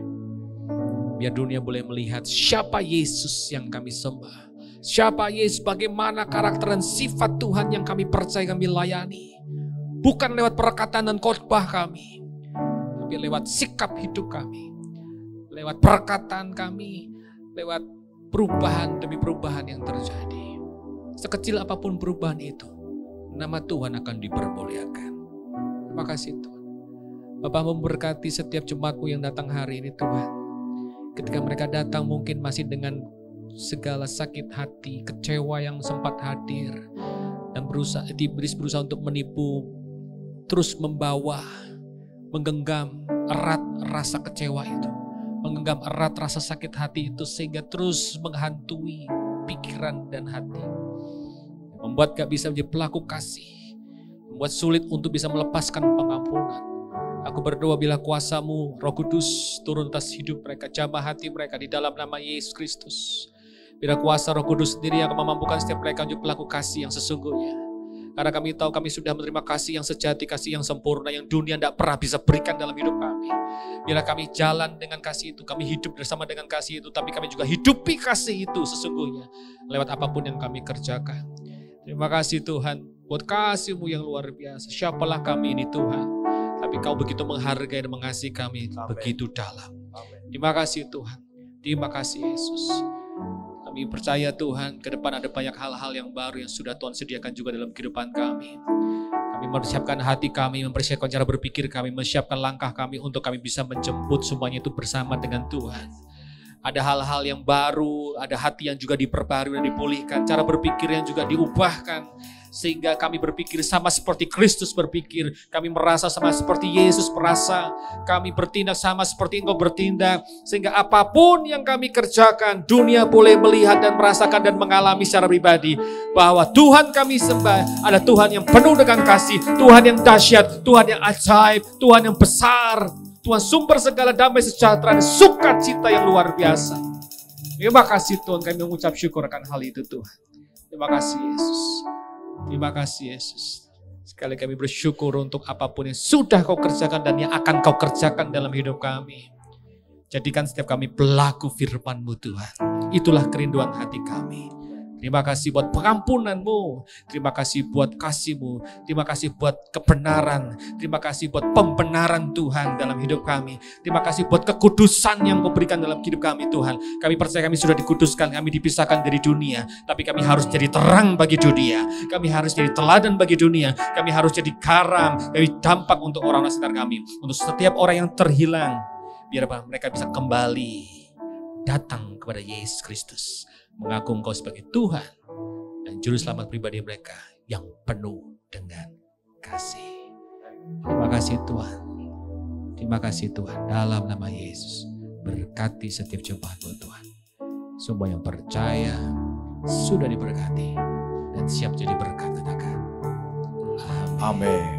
Biar dunia boleh melihat siapa Yesus yang kami sembah. Siapa Yesus, bagaimana karakter dan sifat Tuhan yang kami percaya, kami layani. Bukan lewat perkataan dan khotbah kami, tapi lewat sikap hidup kami, lewat perkataan kami, lewat perubahan demi perubahan yang terjadi. Sekecil apapun perubahan itu, nama Tuhan akan dipermuliakan. Terima kasih Tuhan. Bapak memberkati setiap jemaatmu yang datang hari ini Tuhan. Ketika mereka datang mungkin masih dengan segala sakit hati, kecewa yang sempat hadir, dan iblis berusaha untuk menipu, terus membawa, menggenggam erat rasa kecewa itu, menggenggam erat rasa sakit hati itu, sehingga terus menghantui pikiran dan hati, membuat gak bisa menjadi pelaku kasih, membuat sulit untuk bisa melepaskan pengampunan. Aku berdoa bila kuasa-Mu, Roh Kudus, turun atas hidup mereka, jamah hati mereka di dalam nama Yesus Kristus. Bila kuasa Roh Kudus sendiri yang akan memampukan setiap mereka untuk pelaku kasih yang sesungguhnya. Karena kami tahu kami sudah menerima kasih yang sejati, kasih yang sempurna, yang dunia tidak pernah bisa berikan dalam hidup kami. Bila kami jalan dengan kasih itu, kami hidup bersama dengan kasih itu, tapi kami juga hidupi kasih itu sesungguhnya, lewat apapun yang kami kerjakan. Terima kasih Tuhan, buat kasih-Mu yang luar biasa. Siapalah kami ini Tuhan, tapi Kau begitu menghargai dan mengasihi kami. Amen. Begitu dalam. Amen. Terima kasih Tuhan, terima kasih Yesus. Kami percaya Tuhan, ke depan ada banyak hal-hal yang baru yang sudah Tuhan sediakan juga dalam kehidupan kami. Kami mempersiapkan hati kami, mempersiapkan cara berpikir kami, mempersiapkan langkah kami untuk kami bisa menjemput semuanya itu bersama dengan Tuhan. Ada hal-hal yang baru, ada hati yang juga diperbarui dan dipulihkan, cara berpikir yang juga diubahkan, sehingga kami berpikir sama seperti Kristus berpikir, kami merasa sama seperti Yesus merasa, kami bertindak sama seperti Engkau bertindak, sehingga apapun yang kami kerjakan, dunia boleh melihat dan merasakan dan mengalami secara pribadi, bahwa Tuhan kami sembah adalah Tuhan yang penuh dengan kasih, Tuhan yang dahsyat, Tuhan yang ajaib, Tuhan yang besar, Tuhan sumber segala damai sejahtera dan sukacita yang luar biasa. Terima kasih Tuhan, kami mengucap syukur akan hal itu Tuhan. Terima kasih Yesus. Terima kasih Yesus. Sekali kami bersyukur untuk apapun yang sudah Kau kerjakan dan yang akan Kau kerjakan dalam hidup kami. Jadikan setiap kami pelaku firman-Mu Tuhan. Itulah kerinduan hati kami. Terima kasih buat pengampunan-Mu. Terima kasih buat kasih-Mu. Terima kasih buat kebenaran. Terima kasih buat pembenaran Tuhan dalam hidup kami. Terima kasih buat kekudusan yang Kau berikan dalam hidup kami Tuhan. Kami percaya kami sudah dikuduskan, kami dipisahkan dari dunia. Tapi kami harus jadi terang bagi dunia. Kami harus jadi teladan bagi dunia. Kami harus jadi garam, jadi dampak untuk orang-orang sekitar kami. Untuk setiap orang yang terhilang. Biar mereka bisa kembali datang kepada Yesus Kristus. Mengaku Engkau sebagai Tuhan dan Juru Selamat pribadi mereka yang penuh dengan kasih. Terima kasih Tuhan. Terima kasih Tuhan. Dalam nama Yesus, berkati setiap jemaat-Mu Tuhan. Semua yang percaya sudah diberkati dan siap jadi berkat katakan. Amin. Amin.